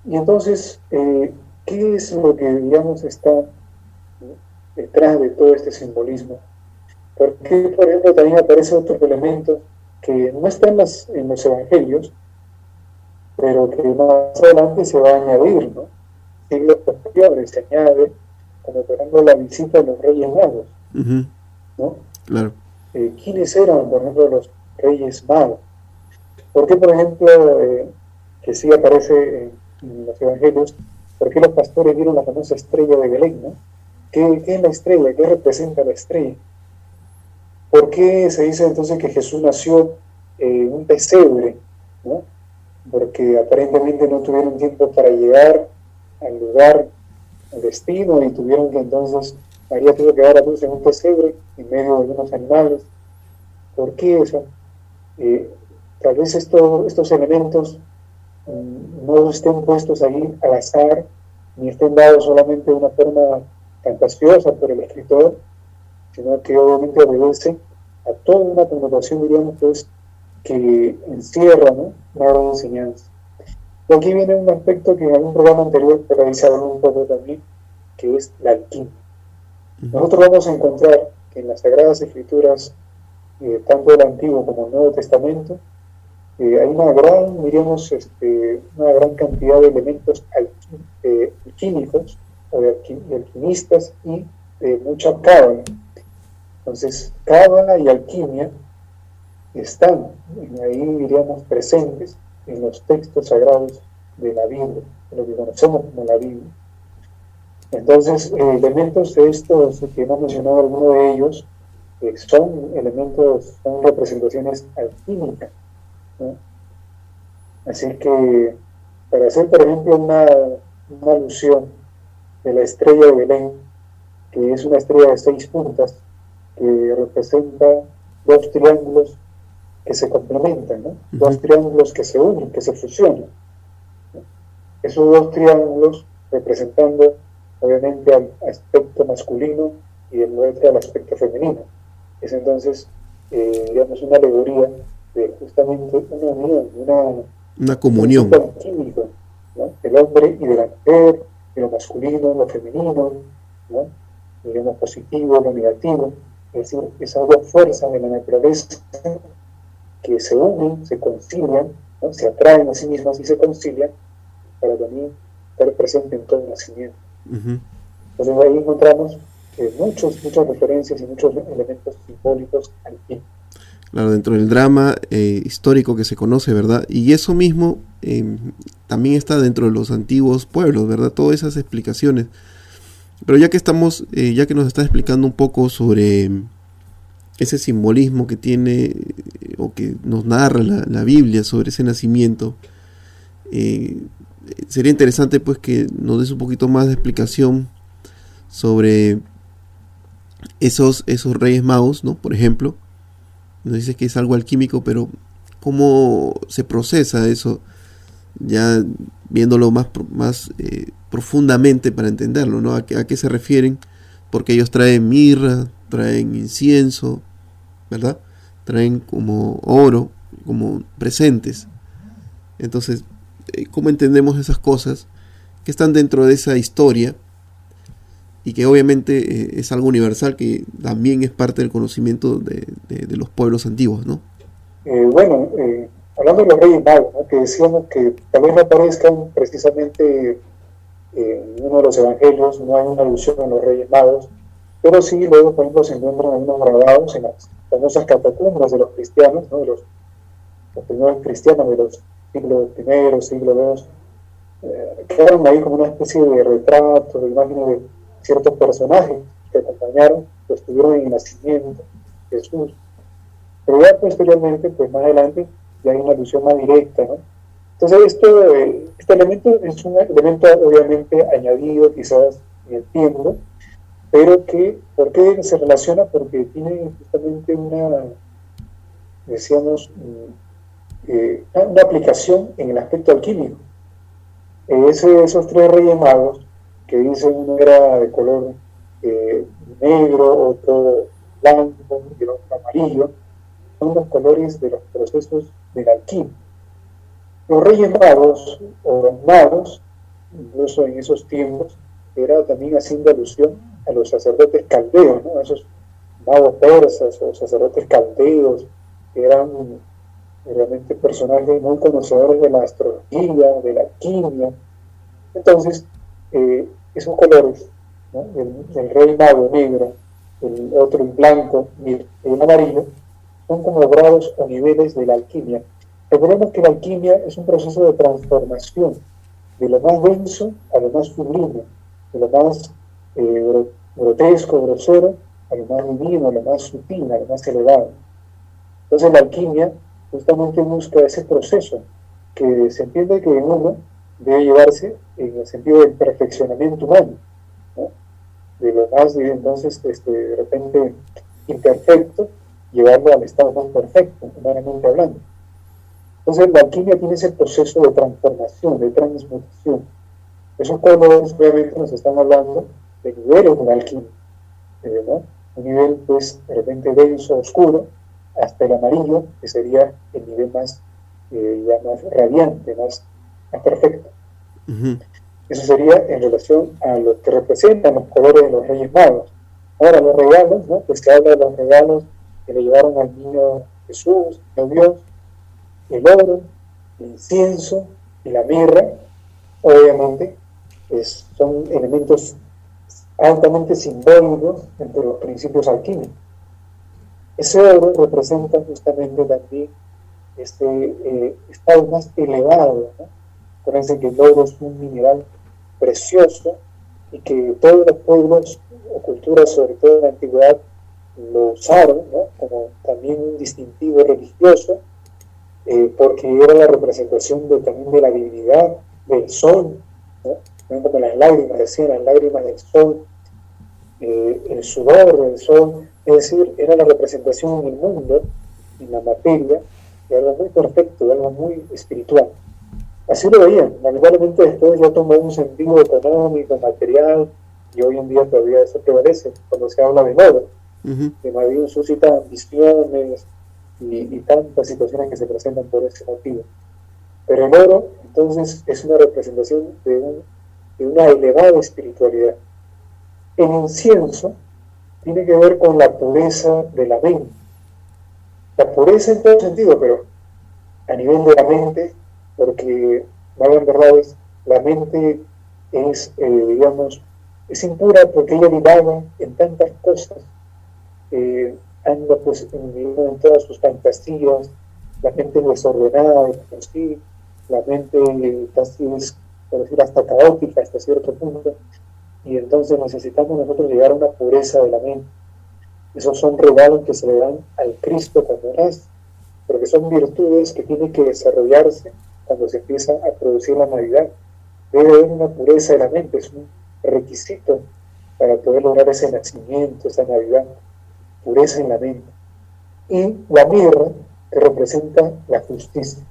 Y entonces, ¿qué es lo que, digamos, está detrás de todo este simbolismo? Porque, por ejemplo, también aparece otro elemento que no está en los evangelios, pero que más adelante se va a añadir, ¿no? Siglos posteriores se añade, como por ejemplo la visita de los Reyes Magos, uh-huh, ¿no? Claro. ¿Quiénes eran, por ejemplo, los Reyes Magos? ¿Por qué, por ejemplo, que sí aparece en los evangelios, por qué los pastores vieron la famosa estrella de Belén, ¿no? ¿Qué es la estrella? ¿Qué representa la estrella? ¿Por qué se dice entonces que Jesús nació en un pesebre, ¿no? Porque aparentemente no tuvieron tiempo para llegar al lugar, al destino, y tuvieron que entonces, María tuvo que dar a luz en un pesebre en medio de algunos animales. ¿Por qué eso? Tal vez estos elementos no estén puestos ahí al azar, ni estén dados solamente de una forma fantasiosa por el escritor, sino que obviamente obedece a toda una connotación, diríamos, pues, que encierra, ¿no?, una gran enseñanza. Y aquí viene un aspecto que en algún programa anterior por ahí se habló un poco también, que es la alquimia. Nosotros vamos a encontrar que en las Sagradas Escrituras, tanto del Antiguo como del Nuevo Testamento, hay una gran, diríamos, una gran cantidad de elementos alquímicos o de alquimistas y de mucha cábala. Entonces, cábala y alquimia están ahí, diríamos, presentes en los textos sagrados de la Biblia, de lo que conocemos como la Biblia. Entonces, elementos de estos que hemos mencionado, algunos de ellos, son representaciones alquímicas, ¿no? Así que, para hacer, por ejemplo, una alusión de la estrella de Belén, que es una estrella de 6 puntas, que representa 2 triángulos que se complementan, ¿no? Uh-huh. 2 triángulos que se unen, que se fusionan, ¿no? Esos 2 triángulos representando, obviamente, al aspecto masculino y el otro al aspecto femenino. Es entonces, digamos, una alegoría de justamente una unión, Una comunión. un químico, ¿no? Del hombre y de la mujer, de lo masculino, lo femenino, ¿no? De lo positivo, lo negativo. Es decir, esas dos fuerzas de la naturaleza que se unen, se concilian, ¿no? Se atraen a sí mismas y se concilian para también estar presente en todo el nacimiento. Ujú. Entonces ahí encontramos muchas referencias y muchos elementos simbólicos aquí. Claro, dentro del drama histórico que se conoce, ¿verdad? Y eso mismo también está dentro de los antiguos pueblos, ¿verdad? Todas esas explicaciones. Pero ya que estamos, ya que nos está explicando un poco sobre ese simbolismo que tiene o que nos narra la Biblia sobre ese nacimiento, sería interesante pues que nos des un poquito más de explicación sobre esos Reyes Magos, ¿no? Por ejemplo, nos dice que es algo alquímico, pero ¿cómo se procesa eso? Ya viéndolo más profundamente para entenderlo, ¿no? ¿A qué se refieren? Porque ellos traen mirra, traen incienso, ¿verdad? Traen como oro, como presentes. Entonces, ¿cómo entendemos esas cosas que están dentro de esa historia y que obviamente es algo universal que también es parte del conocimiento de los pueblos antiguos, ¿no? Hablando de los Reyes Magos, ¿no? Que decíamos que tal vez no aparezcan precisamente en uno de los evangelios, no hay una alusión a los Reyes Magos, pero sí luego, por ejemplo, se encuentran algunos grabados en las famosas catacumbas de los cristianos, ¿no? De los primeros cristianos de los siglos I, siglo II, quedaron ahí como una especie de retrato, de imágenes de ciertos personajes que acompañaron, que estuvieron en el nacimiento de Jesús. Pero ya posteriormente, pues más adelante, ya hay una alusión más directa, ¿no? Entonces este elemento es un elemento obviamente añadido quizás en el tiempo, pero que, ¿por qué se relaciona? Porque tiene justamente decíamos, una aplicación en el aspecto alquímico. Esos tres Reyes Magos, que dicen uno era de color negro, otro blanco y el otro amarillo, son los colores de los procesos de la alquimia. Los Reyes Magos, o los magos, incluso en esos tiempos, era también haciendo alusión a los sacerdotes caldeos, ¿no? A esos magos persas o sacerdotes caldeos, que eran realmente personajes muy conocedores de la astrología, de la alquimia. Entonces, esos colores, ¿no? El Rey Mago negro, el otro en blanco y el amarillo, son como grados o niveles de la alquimia. Recordemos que la alquimia es un proceso de transformación de lo más denso a lo más sublime, de lo más grotesco, grosero, a lo más divino, a lo más sutil, a lo más elevado. Entonces la alquimia justamente busca ese proceso que se entiende que en uno debe llevarse en el sentido del perfeccionamiento humano, ¿no? De lo más, entonces, de repente imperfecto, llevarlo al estado más perfecto, humanamente hablando. Entonces la alquimia tiene ese proceso de transformación, de transmutación. Esos colores obviamente nos están hablando de niveles de la alquimia, ¿no? Un nivel pues de repente denso, oscuro, hasta el amarillo, que sería el nivel más, ya más radiante, más perfecto. Uh-huh. Eso sería en relación a lo que representan los colores de los Reyes Magos. Ahora los regalos, ¿no? Pues se habla de los regalos que le llevaron al niño Jesús, a Dios, el oro, el incienso y la mirra, obviamente, son elementos altamente simbólicos entre los principios alquímicos. Ese oro representa justamente también estado más elevado, ¿no? Acuérdense que el oro es un mineral precioso y que todos los pueblos o culturas, sobre todo en la antigüedad, lo usaron, ¿no? Como también un distintivo religioso, porque era la representación también de la divinidad del sol, ¿no? Como las lágrimas, decían las lágrimas del sol, el sudor del sol, es decir, era la representación en el mundo, en la materia, de algo muy perfecto, de algo muy espiritual. Así lo veían. Lamentablemente después ya tomó un sentido económico, material, y hoy en día todavía eso prevalece cuando se habla de moda. Uh-huh. Que más bien suscita ambiciones, y tantas situaciones que se presentan por ese motivo. Pero el oro, entonces, es una representación de una elevada espiritualidad. El incienso tiene que ver con la pureza de la mente. La pureza en todo sentido, pero a nivel de la mente, porque, en verdad, la mente es, digamos, es impura porque ella divaga en tantas cosas, anda pues en todas sus fantasías, la mente desordenada de por sí, la mente casi es, por decir, hasta caótica hasta cierto punto, y entonces necesitamos nosotros llegar a una pureza de la mente. Esos son regalos que se le dan al Cristo cuando nace, porque son virtudes que tienen que desarrollarse cuando se empieza a producir la Navidad. Debe haber una pureza de la mente, es un requisito para poder lograr ese nacimiento, esa Navidad, pureza en la mente. Y la mirra, que representa la justicia.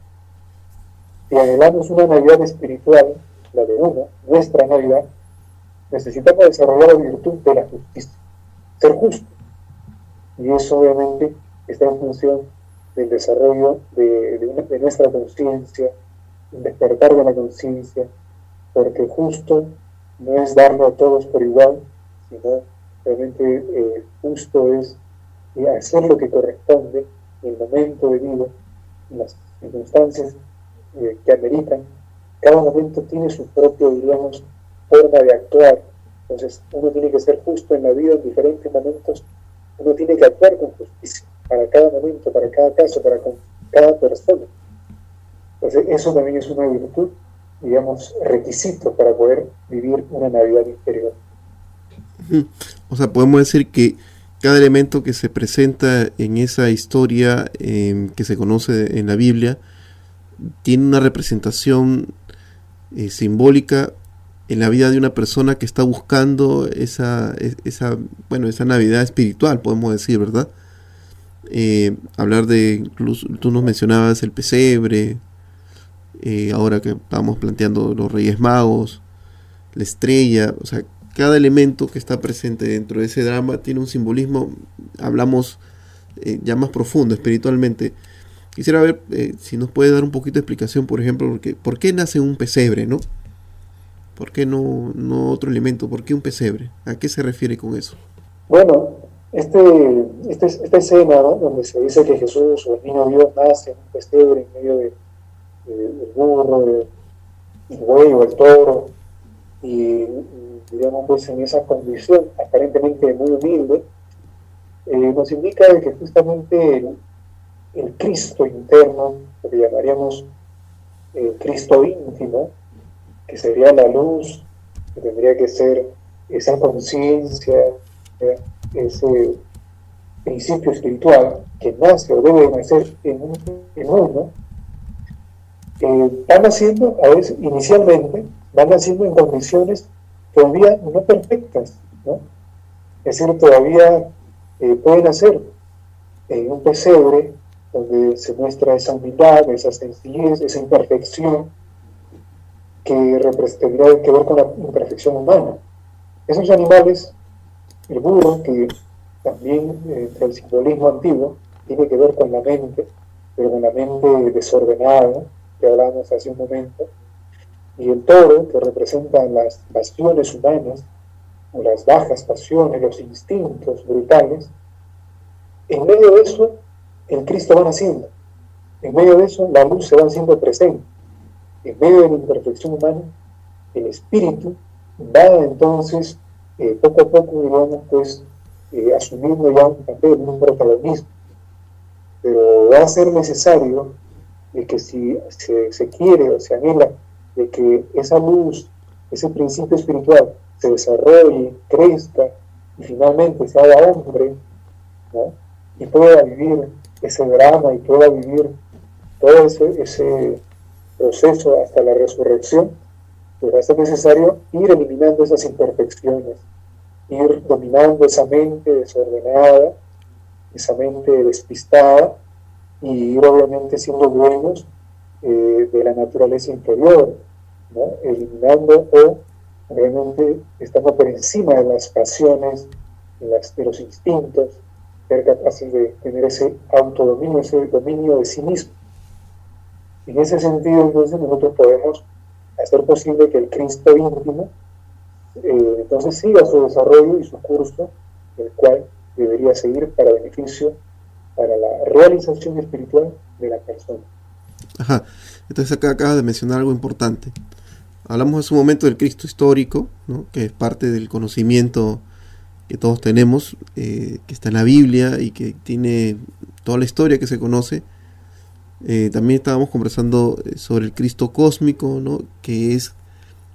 Si anhelamos una Navidad espiritual, la de nuestra Navidad, necesitamos desarrollar la virtud de la justicia, ser justo. Y eso obviamente está en función del desarrollo de nuestra conciencia, el despertar de la conciencia, porque justo no es darlo a todos por igual, sino realmente justo es hacer lo que corresponde en el momento de vida, en las circunstancias que ameritan. Cada momento tiene su propio, digamos, forma de actuar. Entonces uno tiene que ser justo en la vida en diferentes momentos, uno tiene que actuar con justicia para cada momento, para cada caso, para con cada persona. Entonces eso también es una virtud, digamos, requisito para poder vivir una Navidad interior. O sea, podemos decir que cada elemento que se presenta en esa historia que se conoce en la Biblia tiene una representación simbólica en la vida de una persona que está buscando esa Navidad espiritual, podemos decir, ¿verdad? Hablar de, incluso tú nos mencionabas el pesebre, ahora que estábamos planteando los Reyes Magos, la estrella, o sea, cada elemento que está presente dentro de ese drama tiene un simbolismo, hablamos ya más profundo, espiritualmente. Quisiera ver si nos puede dar un poquito de explicación, por ejemplo, ¿por qué nace un pesebre, no? ¿Por qué no otro elemento? ¿Por qué un pesebre? ¿A qué se refiere con eso? Bueno, esta escena, ¿no?, donde se dice que Jesús o el niño Dios nace en un pesebre en medio del burro, del buey o el toro, y digamos pues en esa condición aparentemente muy humilde, nos indica de que justamente el Cristo interno, lo que llamaríamos el Cristo íntimo, que sería la luz, que tendría que ser esa conciencia, ese principio espiritual que nace o debe nacer en uno, van naciendo, a veces inicialmente, van naciendo en condiciones todavía no perfectas, ¿no? Es decir, todavía pueden nacer en un pesebre donde se muestra esa humildad, esa sencillez, esa imperfección que tendría que ver con la imperfección humana. Esos animales, el burro, que también entre el simbolismo antiguo tiene que ver con la mente, pero con la mente desordenada, que hablábamos hace un momento, y el toro, que representa las pasiones humanas, o las bajas pasiones, los instintos brutales. En medio de eso, el Cristo va naciendo. En medio de eso, la luz se va haciendo presente. En medio de la imperfección humana, el espíritu va entonces, poco a poco, digamos, pues, asumiendo ya un papel, un protagonismo. Pero va a ser necesario de que si se quiere o se anhela de que esa luz, ese principio espiritual se desarrolle, crezca y finalmente se haga hombre, ¿no?, y pueda vivir ese drama y pueda vivir todo ese proceso hasta la resurrección, pues va a ser necesario ir eliminando esas imperfecciones, ir dominando esa mente desordenada, esa mente despistada, y ir obviamente siendo dueños de la naturaleza interior, ¿no?, eliminando o obviamente estando por encima de las pasiones, de los instintos, ser capaces de tener ese autodominio, ese dominio de sí mismo. En ese sentido, entonces, nosotros podemos hacer posible que el Cristo íntimo, entonces, siga su desarrollo y su curso, el cual debería seguir para beneficio, para la realización espiritual de la persona. Ajá. Entonces acá acabas de mencionar algo importante. Hablamos hace un momento del Cristo histórico, ¿no? Que es parte del conocimiento que todos tenemos, que está en la Biblia y que tiene toda la historia que se conoce. También estábamos conversando sobre el Cristo cósmico, ¿no? Que es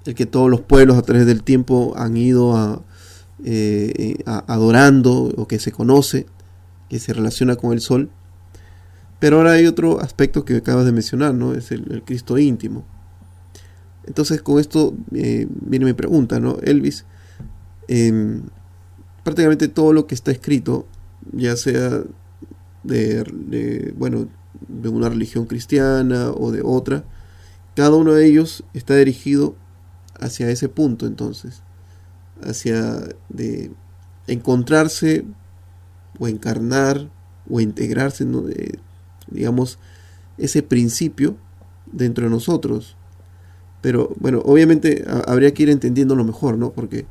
el que todos los pueblos a través del tiempo han ido adorando, o que se conoce, que se relaciona con el sol. Pero ahora hay otro aspecto que acabas de mencionar, ¿no? Es el Cristo íntimo. Entonces, con esto viene mi pregunta, ¿no? Elvis, prácticamente todo lo que está escrito, ya sea de una religión cristiana o de otra, cada uno de ellos está dirigido hacia ese punto, entonces, hacia de encontrarse o encarnar o integrarse, ¿no? Digamos, ese principio dentro de nosotros. Pero bueno, obviamente habría que ir entendiéndolo mejor, ¿no? Porque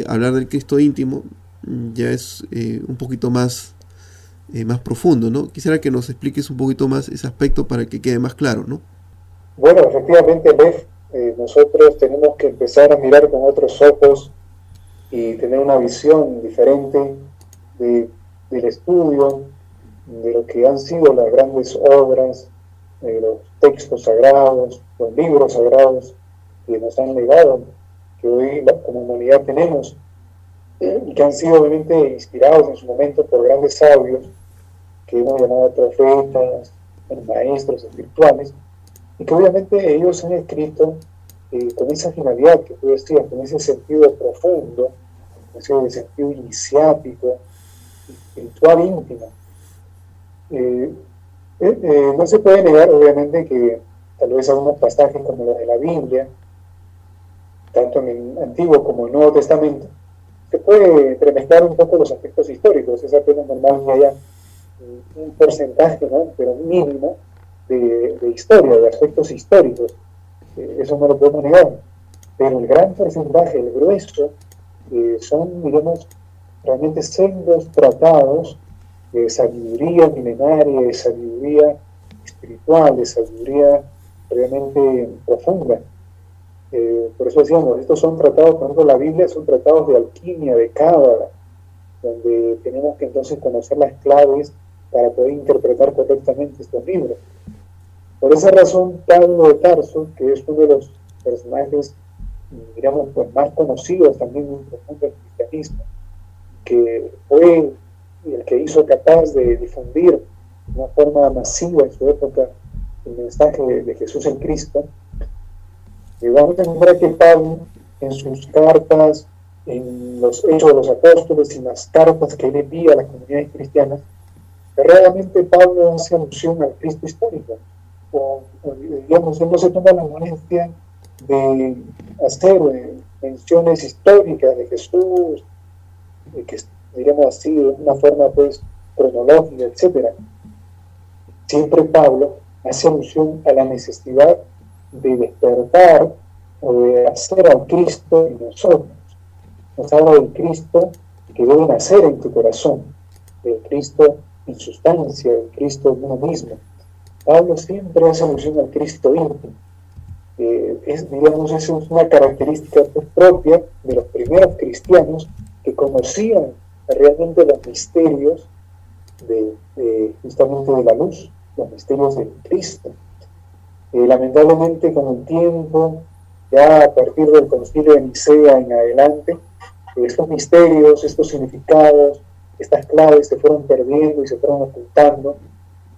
hablar del Cristo íntimo ya es un poquito más profundo, ¿no? Quisiera que nos expliques un poquito más ese aspecto para que quede más claro, ¿no? Bueno, efectivamente, Lev, nosotros tenemos que empezar a mirar con otros ojos y tener una visión diferente del estudio, de lo que han sido las grandes obras, los textos sagrados, los libros sagrados que nos han legado, que hoy como humanidad tenemos, y que han sido obviamente inspirados en su momento por grandes sabios, que hemos llamado profetas, maestros espirituales, y que obviamente ellos han escrito con esa finalidad que tú decías, con ese sentido profundo, con ese sentido iniciático, espiritual íntimo. No se puede negar, obviamente, que tal vez algunos pasajes como los de la Biblia, tanto en el Antiguo como en el Nuevo Testamento, se puede entremezclar un poco los aspectos históricos. Es apenas normal que haya un porcentaje, ¿no? Pero mínimo, de historia, de aspectos históricos. Eso no lo podemos negar. Pero el gran porcentaje, el grueso, son, digamos, realmente sendos tratados de sabiduría milenaria, de sabiduría espiritual, de sabiduría realmente profunda. Por eso decíamos, estos son tratados, por ejemplo, la Biblia son tratados de alquimia, de cábala, donde tenemos que entonces conocer las claves para poder interpretar correctamente estos libros. Por esa razón, Pablo de Tarso, que es uno de los personajes, digamos, pues, más conocidos también en el profundo del cristianismo, que fue el que hizo capaz de difundir de una forma masiva en su época el mensaje de Jesús en Cristo, vamos a encontrar que Pablo, en sus cartas, en los Hechos de los Apóstoles, en las cartas que él envía a las comunidades cristianas, realmente Pablo hace alusión al Cristo histórico. Digamos, él no se toma la molestia de hacer menciones históricas de Jesús, que diríamos así, de una forma pues cronológica, etc. Siempre Pablo hace alusión a la necesidad de despertar o de hacer al Cristo en nosotros. Nos habla del Cristo que debe nacer en tu corazón, del Cristo en sustancia, del Cristo en uno mismo. Pablo siempre hace alusión al Cristo íntimo. Digamos, es una característica propia de los primeros cristianos que conocían realmente los misterios justamente de la luz, los misterios del Cristo. Lamentablemente, con el tiempo, ya a partir del Concilio de Nicea en adelante, estos misterios, estos significados, estas claves se fueron perdiendo y se fueron ocultando,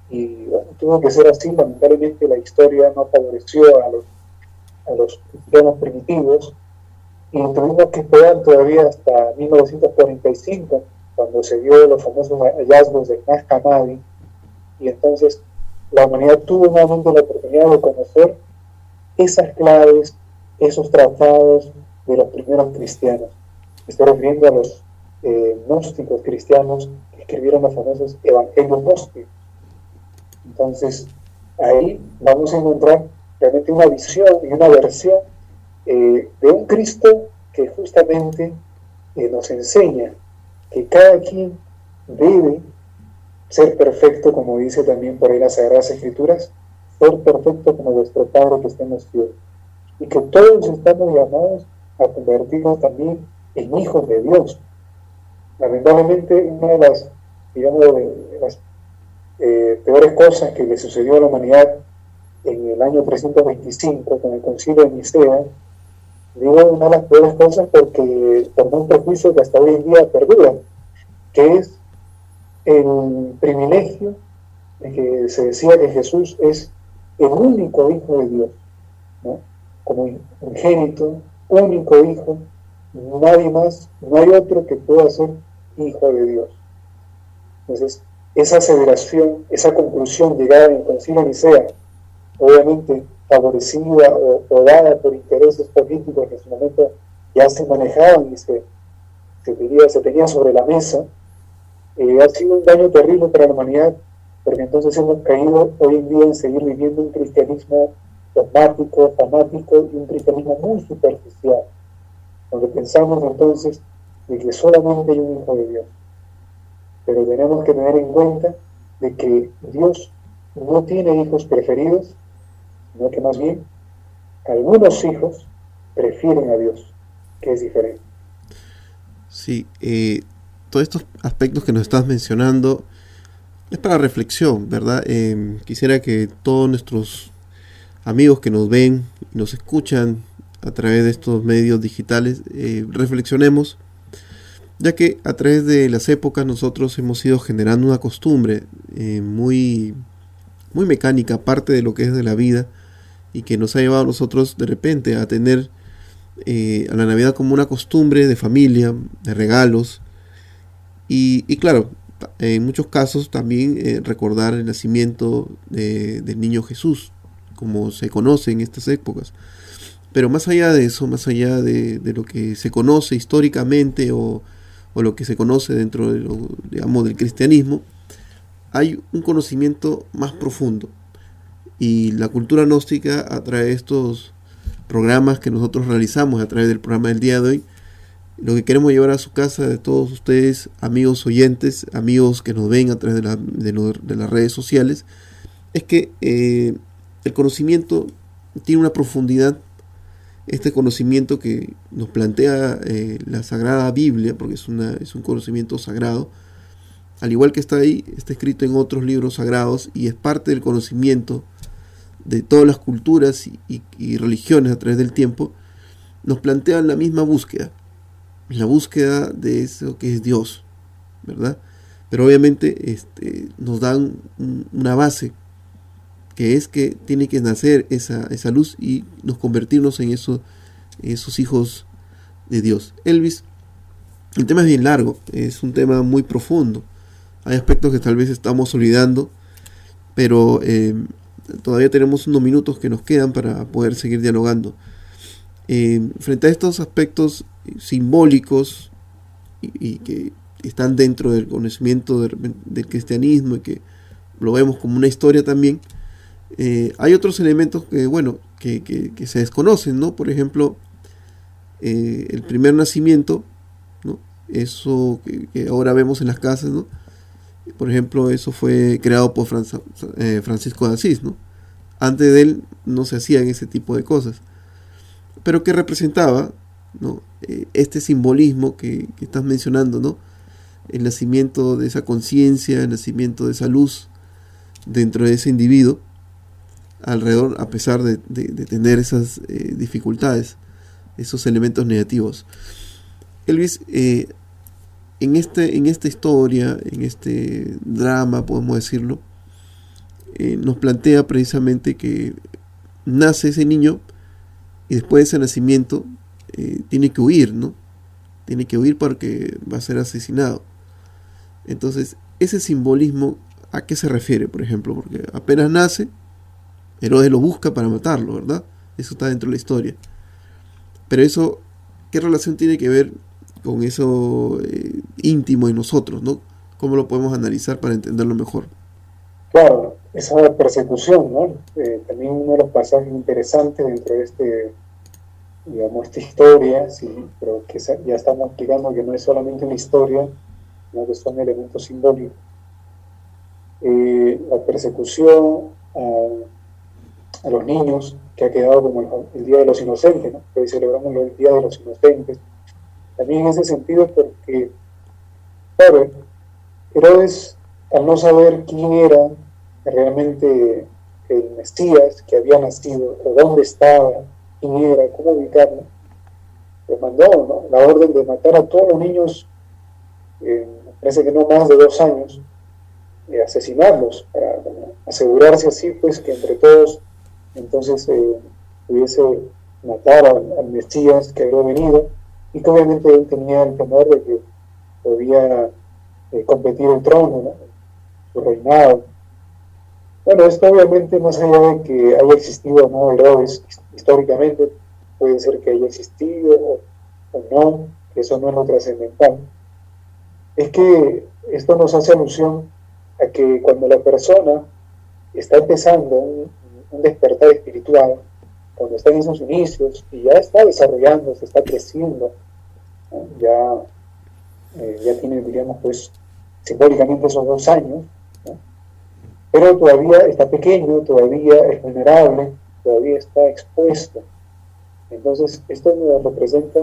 y bueno, tuvo que ser así. Lamentablemente la historia no favoreció a los cristianos primitivos, y tuvimos que esperar todavía hasta 1945, cuando se dio los famosos hallazgos de Nag Hammadi, y entonces la humanidad tuvo nuevamente la oportunidad de conocer esas claves, esos tratados de los primeros cristianos. Me estoy refiriendo a los gnósticos cristianos que escribieron los famosos evangelios gnósticos. Entonces, ahí vamos a encontrar realmente una visión y una versión de un Cristo que justamente nos enseña que cada quien debe ser perfecto, como dice también por ahí las Sagradas Escrituras, ser perfecto como vuestro Padre que está en los cielos. Y que todos estamos llamados a convertirnos también en hijos de Dios. Lamentablemente, una de las, digamos, de las peores cosas que le sucedió a la humanidad en el año 325 con el Concilio de Nicea, digo una de las peores cosas porque por un prejuicio que hasta hoy en día perdura, que es el privilegio de que se decía que Jesús es el único Hijo de Dios, ¿no? Como ingénito, único Hijo, nadie más, no hay otro que pueda ser Hijo de Dios. Entonces, esa aseveración, esa conclusión llegada en el Concilio de Nicea, obviamente favorecida o dada por intereses políticos que en su momento ya se manejaban y se tenían sobre la mesa, ha sido un daño terrible para la humanidad, porque entonces hemos caído hoy en día en seguir viviendo un cristianismo dogmático, fanático y un cristianismo muy superficial, donde pensamos entonces de que solamente hay un Hijo de Dios. Pero tenemos que tener en cuenta de que Dios no tiene hijos preferidos, sino que más bien algunos hijos prefieren a Dios, que es diferente. Sí, todos estos aspectos que nos estás mencionando es para reflexión, ¿verdad? Quisiera que todos nuestros amigos que nos ven y nos escuchan a través de estos medios digitales reflexionemos, ya que a través de las épocas nosotros hemos ido generando una costumbre muy mecánica, parte de lo que es de la vida, y que nos ha llevado a nosotros de repente a tener a la Navidad como una costumbre de familia, de regalos, y claro, en muchos casos también recordar el nacimiento del niño Jesús, como se conoce en estas épocas. Pero más allá de eso, más allá de lo que se conoce históricamente o lo que se conoce dentro de digamos, del cristianismo, hay un conocimiento más profundo. Y la cultura gnóstica, a través de estos programas que nosotros realizamos, a través del programa del día de hoy, lo que queremos llevar a su casa de todos ustedes, amigos oyentes, amigos que nos ven a través de las redes sociales, es que el conocimiento tiene una profundidad. Este conocimiento que nos plantea la Sagrada Biblia, porque es un conocimiento sagrado, al igual que está ahí, está escrito en otros libros sagrados y es parte del conocimiento de todas las culturas y religiones a través del tiempo, nos plantean la misma búsqueda, la búsqueda de eso que es Dios, ¿verdad? Pero obviamente nos dan una base, que es que tiene que nacer esa luz y nos convertirnos en esos hijos de Dios. Elvis, el tema es bien largo, es un tema muy profundo. Hay aspectos que tal vez estamos olvidando, pero todavía tenemos unos minutos que nos quedan para poder seguir dialogando. Frente a estos aspectos simbólicos y que están dentro del conocimiento del cristianismo y que lo vemos como una historia también, hay otros elementos que se desconocen, ¿no? Por ejemplo, el primer nacimiento, ¿no? Eso que ahora vemos en las casas, ¿no? Por ejemplo, eso fue creado por Francisco de Asís, ¿no? Antes de él no se hacían ese tipo de cosas. Pero que representaba, ¿no? Este simbolismo que estás mencionando, ¿no? El nacimiento de esa conciencia, el nacimiento de esa luz dentro de ese individuo, alrededor, a pesar de tener esas dificultades, esos elementos negativos. Elvis, en esta historia, en este drama, podemos decirlo, nos plantea precisamente que nace ese niño y después de ese nacimiento tiene que huir, ¿no? Tiene que huir porque va a ser asesinado. Entonces, ese simbolismo, ¿a qué se refiere, por ejemplo? Porque apenas nace, Herodes lo busca para matarlo, ¿verdad? Eso está dentro de la historia. Pero eso, ¿qué relación tiene que ver con eso íntimo en nosotros, ¿no? ¿Cómo lo podemos analizar para entenderlo mejor? Claro, esa persecución, ¿no? También uno de los pasajes interesantes dentro de digamos, esta historia, sí, pero que ya estamos explicando que no es solamente una historia, sino que son elementos simbólicos. La persecución a los niños, que ha quedado como el Día de los Inocentes, ¿no? Que hoy celebramos el Día de los Inocentes. También en ese sentido, porque, claro, Herodes, al no saber quién era realmente el Mesías que había nacido, o dónde estaba, quién era, cómo ubicarlo, pues mandó, ¿no?, la orden de matar a todos los niños, me parece que no más de 2 años, asesinarlos, para asegurarse así, pues, que entre todos entonces pudiese matar al Mesías que había venido, y que obviamente él tenía el temor de que podía competir el trono, ¿no?, su reinado. Bueno, esto obviamente, más allá de que haya existido, ¿no?, Herodes históricamente, puede ser que haya existido o no, que eso no es lo trascendental. Es que esto nos hace alusión a que cuando la persona está empezando un despertar espiritual, cuando está en esos inicios y ya está desarrollándose, está creciendo, ¿no?, ya tiene, diríamos, pues, simbólicamente esos 2 años, ¿no?, pero todavía está pequeño, todavía es vulnerable, todavía está expuesto. Entonces, esto nos representa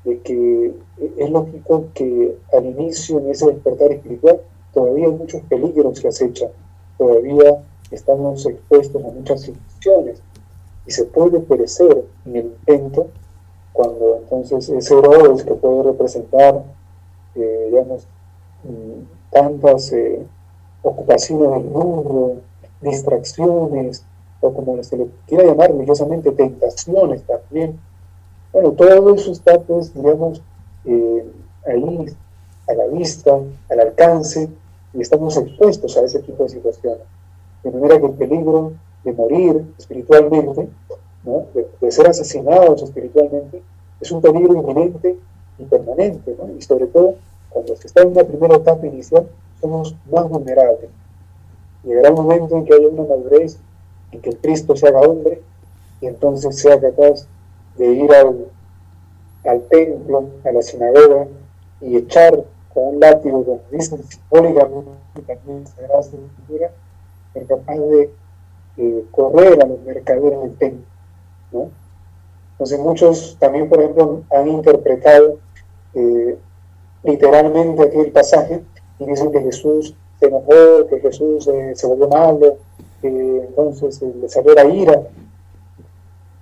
de que es lógico que al inicio, en ese despertar espiritual, todavía hay muchos peligros que acechan, todavía estamos expuestos a muchas situaciones y se puede perecer en el intento, cuando entonces ese Herodes, que puede representar, digamos, tantas ocupaciones del mundo, distracciones, o como se le quiera llamar religiosamente, tentaciones también. Bueno, todo eso está, pues, digamos, ahí a la vista, al alcance, y estamos expuestos a ese tipo de situaciones. De manera que el peligro de morir espiritualmente, ¿no?, de ser asesinados espiritualmente, es un peligro inminente y permanente, ¿no? Y sobre todo, cuando se está en una primera etapa inicial, somos más vulnerables. Llegará un momento en que haya una madurez, en que el Cristo se haga hombre, y entonces sea capaz de ir al templo, a la sinagoga, y echar con un látigo, como dicen simbólicamente, también en Sagradas Escrituras, ser capaz de correr a los mercaderes del templo, ¿no? Entonces muchos también, por ejemplo, han interpretado literalmente aquel pasaje y dicen que Jesús se enojó, que Jesús se volvió malo, que entonces le salió la ira.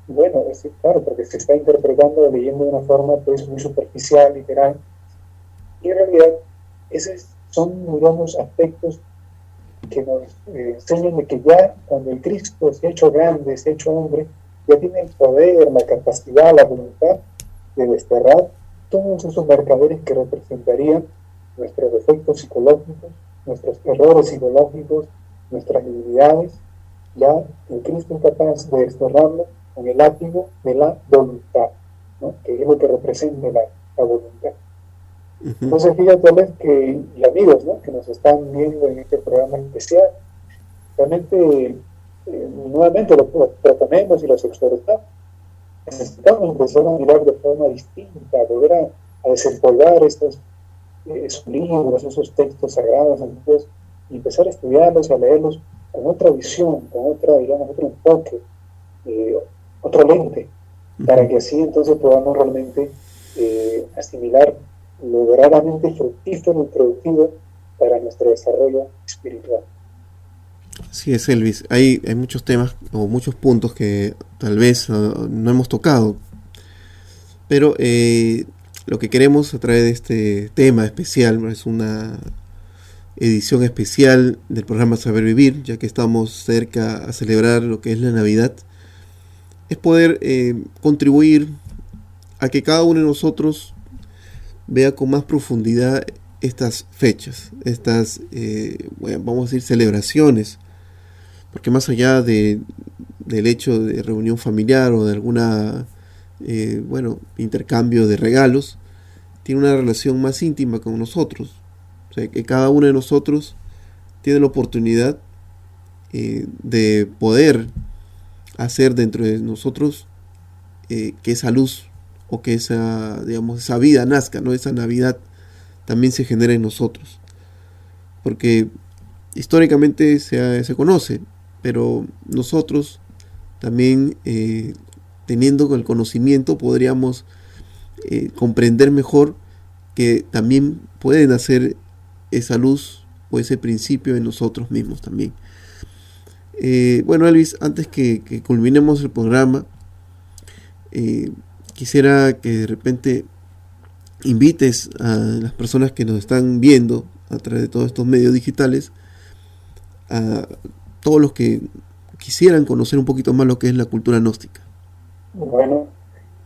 Bueno, es claro, porque se está interpretando, leyendo de una forma, pues, muy superficial, literal, y en realidad esos son, digamos, aspectos que nos enseñan de que ya cuando el Cristo se ha hecho grande, se ha hecho hombre, ya tiene el poder, la capacidad, la voluntad de desterrar todos esos mercaderes que representarían nuestros defectos psicológicos, nuestros errores psicológicos, nuestras debilidades. Ya el Cristo es capaz de desterrarlo con el látigo de la voluntad, ¿no?, que es lo que representa la voluntad. Entonces, fíjate, y amigos, ¿no?, que nos están viendo en este programa especial, realmente, nuevamente lo proponemos y los exhortamos. Necesitamos empezar a mirar de forma distinta, a volver a desempolvar esos libros, esos textos sagrados, entonces, y empezar a estudiarlos y a leerlos con otra visión, con otra, digamos, otro enfoque, otro lente, para que así entonces podamos realmente asimilar lo verdaderamente fructífero y productivo para nuestro desarrollo espiritual. Así es, Elvis. Hay muchos temas o muchos puntos que tal vez no hemos tocado, pero lo que queremos a través de este tema especial es una edición especial del programa Saber Vivir, ya que estamos cerca a celebrar lo que es la Navidad, es poder contribuir a que cada uno de nosotros vea con más profundidad estas fechas, estas, vamos a decir, celebraciones, porque más allá del hecho de reunión familiar o de alguna, intercambio de regalos, tiene una relación más íntima con nosotros. O sea, que cada uno de nosotros tiene la oportunidad de poder hacer dentro de nosotros que esa luz o que esa vida nazca, ¿no? Esa Navidad también se genera en nosotros. Porque históricamente se conoce, pero nosotros también, teniendo el conocimiento, podríamos comprender mejor que también puede nacer esa luz o ese principio en nosotros mismos también. Bueno, Elvis, antes que culminemos el programa, quisiera que de repente invites a las personas que nos están viendo a través de todos estos medios digitales, a todos los que quisieran conocer un poquito más lo que es la cultura gnóstica. Bueno,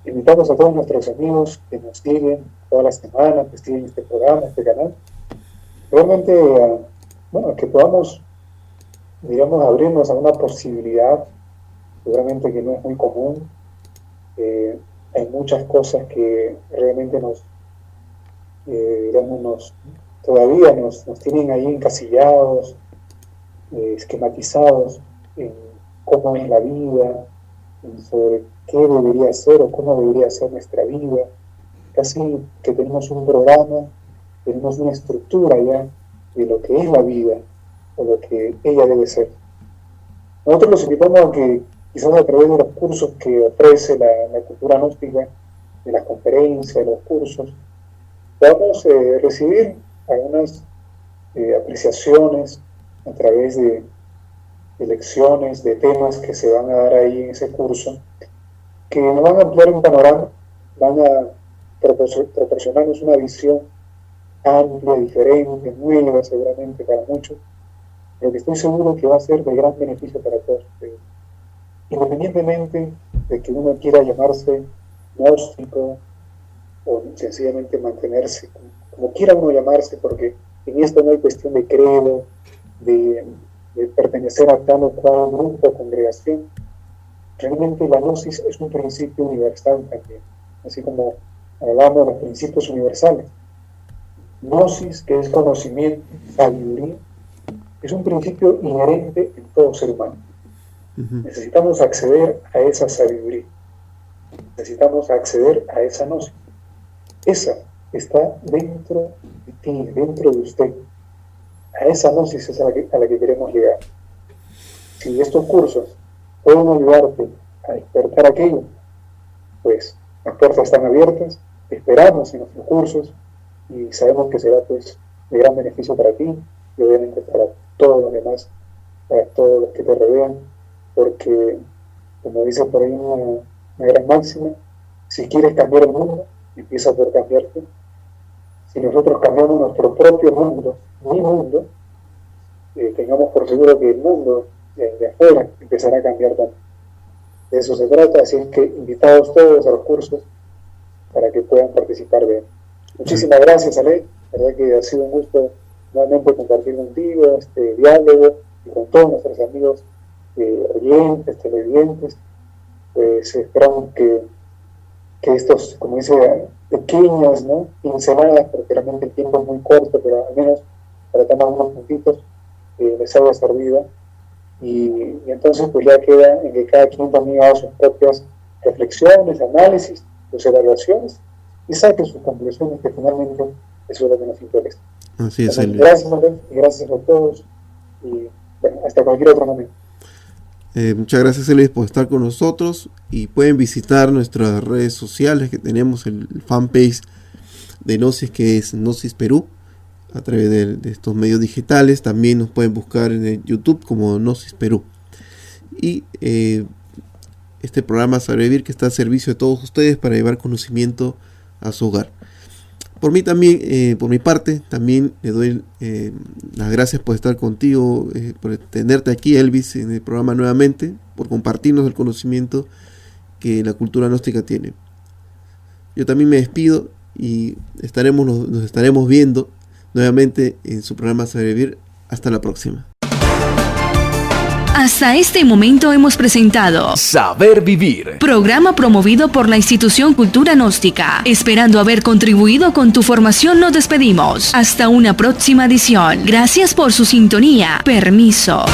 invitamos a todos nuestros amigos que nos siguen todas las semanas, que siguen este programa, este canal, realmente que podamos, digamos, abrirnos a una posibilidad, seguramente que no es muy común. Hay muchas cosas que realmente todavía nos tienen ahí encasillados, esquematizados en cómo es la vida, sobre qué debería ser o cómo debería ser nuestra vida. Casi que tenemos un programa, tenemos una estructura ya de lo que es la vida o lo que ella debe ser. Nosotros los invitamos a que quizás a través de los cursos que ofrece la cultura gnóstica, de las conferencias, de los cursos, podamos recibir algunas apreciaciones a través de lecciones, de temas que se van a dar ahí en ese curso, que nos van a ampliar un panorama, van a proporcionarnos una visión amplia, diferente, nueva seguramente para muchos, pero que estoy seguro que va a ser de gran beneficio para todos ustedes. Independientemente de que uno quiera llamarse gnóstico o sencillamente mantenerse como quiera uno llamarse, porque en esto no hay cuestión de credo, de pertenecer a tal o cual grupo o congregación. Realmente la gnosis es un principio universal también, así como hablamos de los principios universales. Gnosis, que es conocimiento, sabiduría, es un principio inherente en todo ser humano. Necesitamos acceder a esa sabiduría, necesitamos acceder a esa gnosis. Esa está dentro de ti, dentro de usted. A esa gnosis es a la que queremos llegar. Si estos cursos pueden ayudarte a despertar aquello, pues las puertas están abiertas, te esperamos en nuestros cursos y sabemos que será pues de gran beneficio para ti y obviamente para todos los demás, para todos los que te rodean, porque como dice por ahí una gran máxima, si quieres cambiar el mundo, empieza por cambiarte. Si nosotros cambiamos nuestro propio mundo, mi mundo, tengamos por seguro que el mundo de afuera empezará a cambiar también. De eso se trata, así es que invitados todos a los cursos para que puedan participar de él. Muchísimas gracias, Ale. La verdad que ha sido un gusto nuevamente compartir contigo este diálogo y con todos nuestros amigos oyentes, televidentes. Pues esperamos que estos, como dice, pequeñas, ¿no?, pinceladas, porque realmente el tiempo es muy corto, pero al menos para tomar unos puntitos les haya servido. Y entonces pues ya queda en que cada quien también haga sus propias reflexiones, análisis, sus evaluaciones y saque sus conclusiones, que finalmente eso es lo que nos interesa. Así es. Entonces, gracias, Ale, y gracias a todos y bueno, hasta cualquier otro momento. Muchas gracias, Elvis, por estar con nosotros, y pueden visitar nuestras redes sociales, que tenemos el fanpage de Gnosis, que es Gnosis Perú, a través de estos medios digitales. También nos pueden buscar en el YouTube como Gnosis Perú. Y este programa Saber Vivir, que está al servicio de todos ustedes para llevar conocimiento a su hogar. Por mí también, por mi parte, también le doy las gracias por estar contigo, por tenerte aquí, Elvis, en el programa nuevamente, por compartirnos el conocimiento que la cultura gnóstica tiene. Yo también me despido y nos estaremos viendo nuevamente en su programa Saber Vivir. Hasta la próxima. Hasta este momento hemos presentado Saber Vivir. programa promovido por la Institución Cultura Gnóstica. Esperando haber contribuido con tu formación, nos despedimos. Hasta una próxima edición. Gracias por su sintonía. Permiso.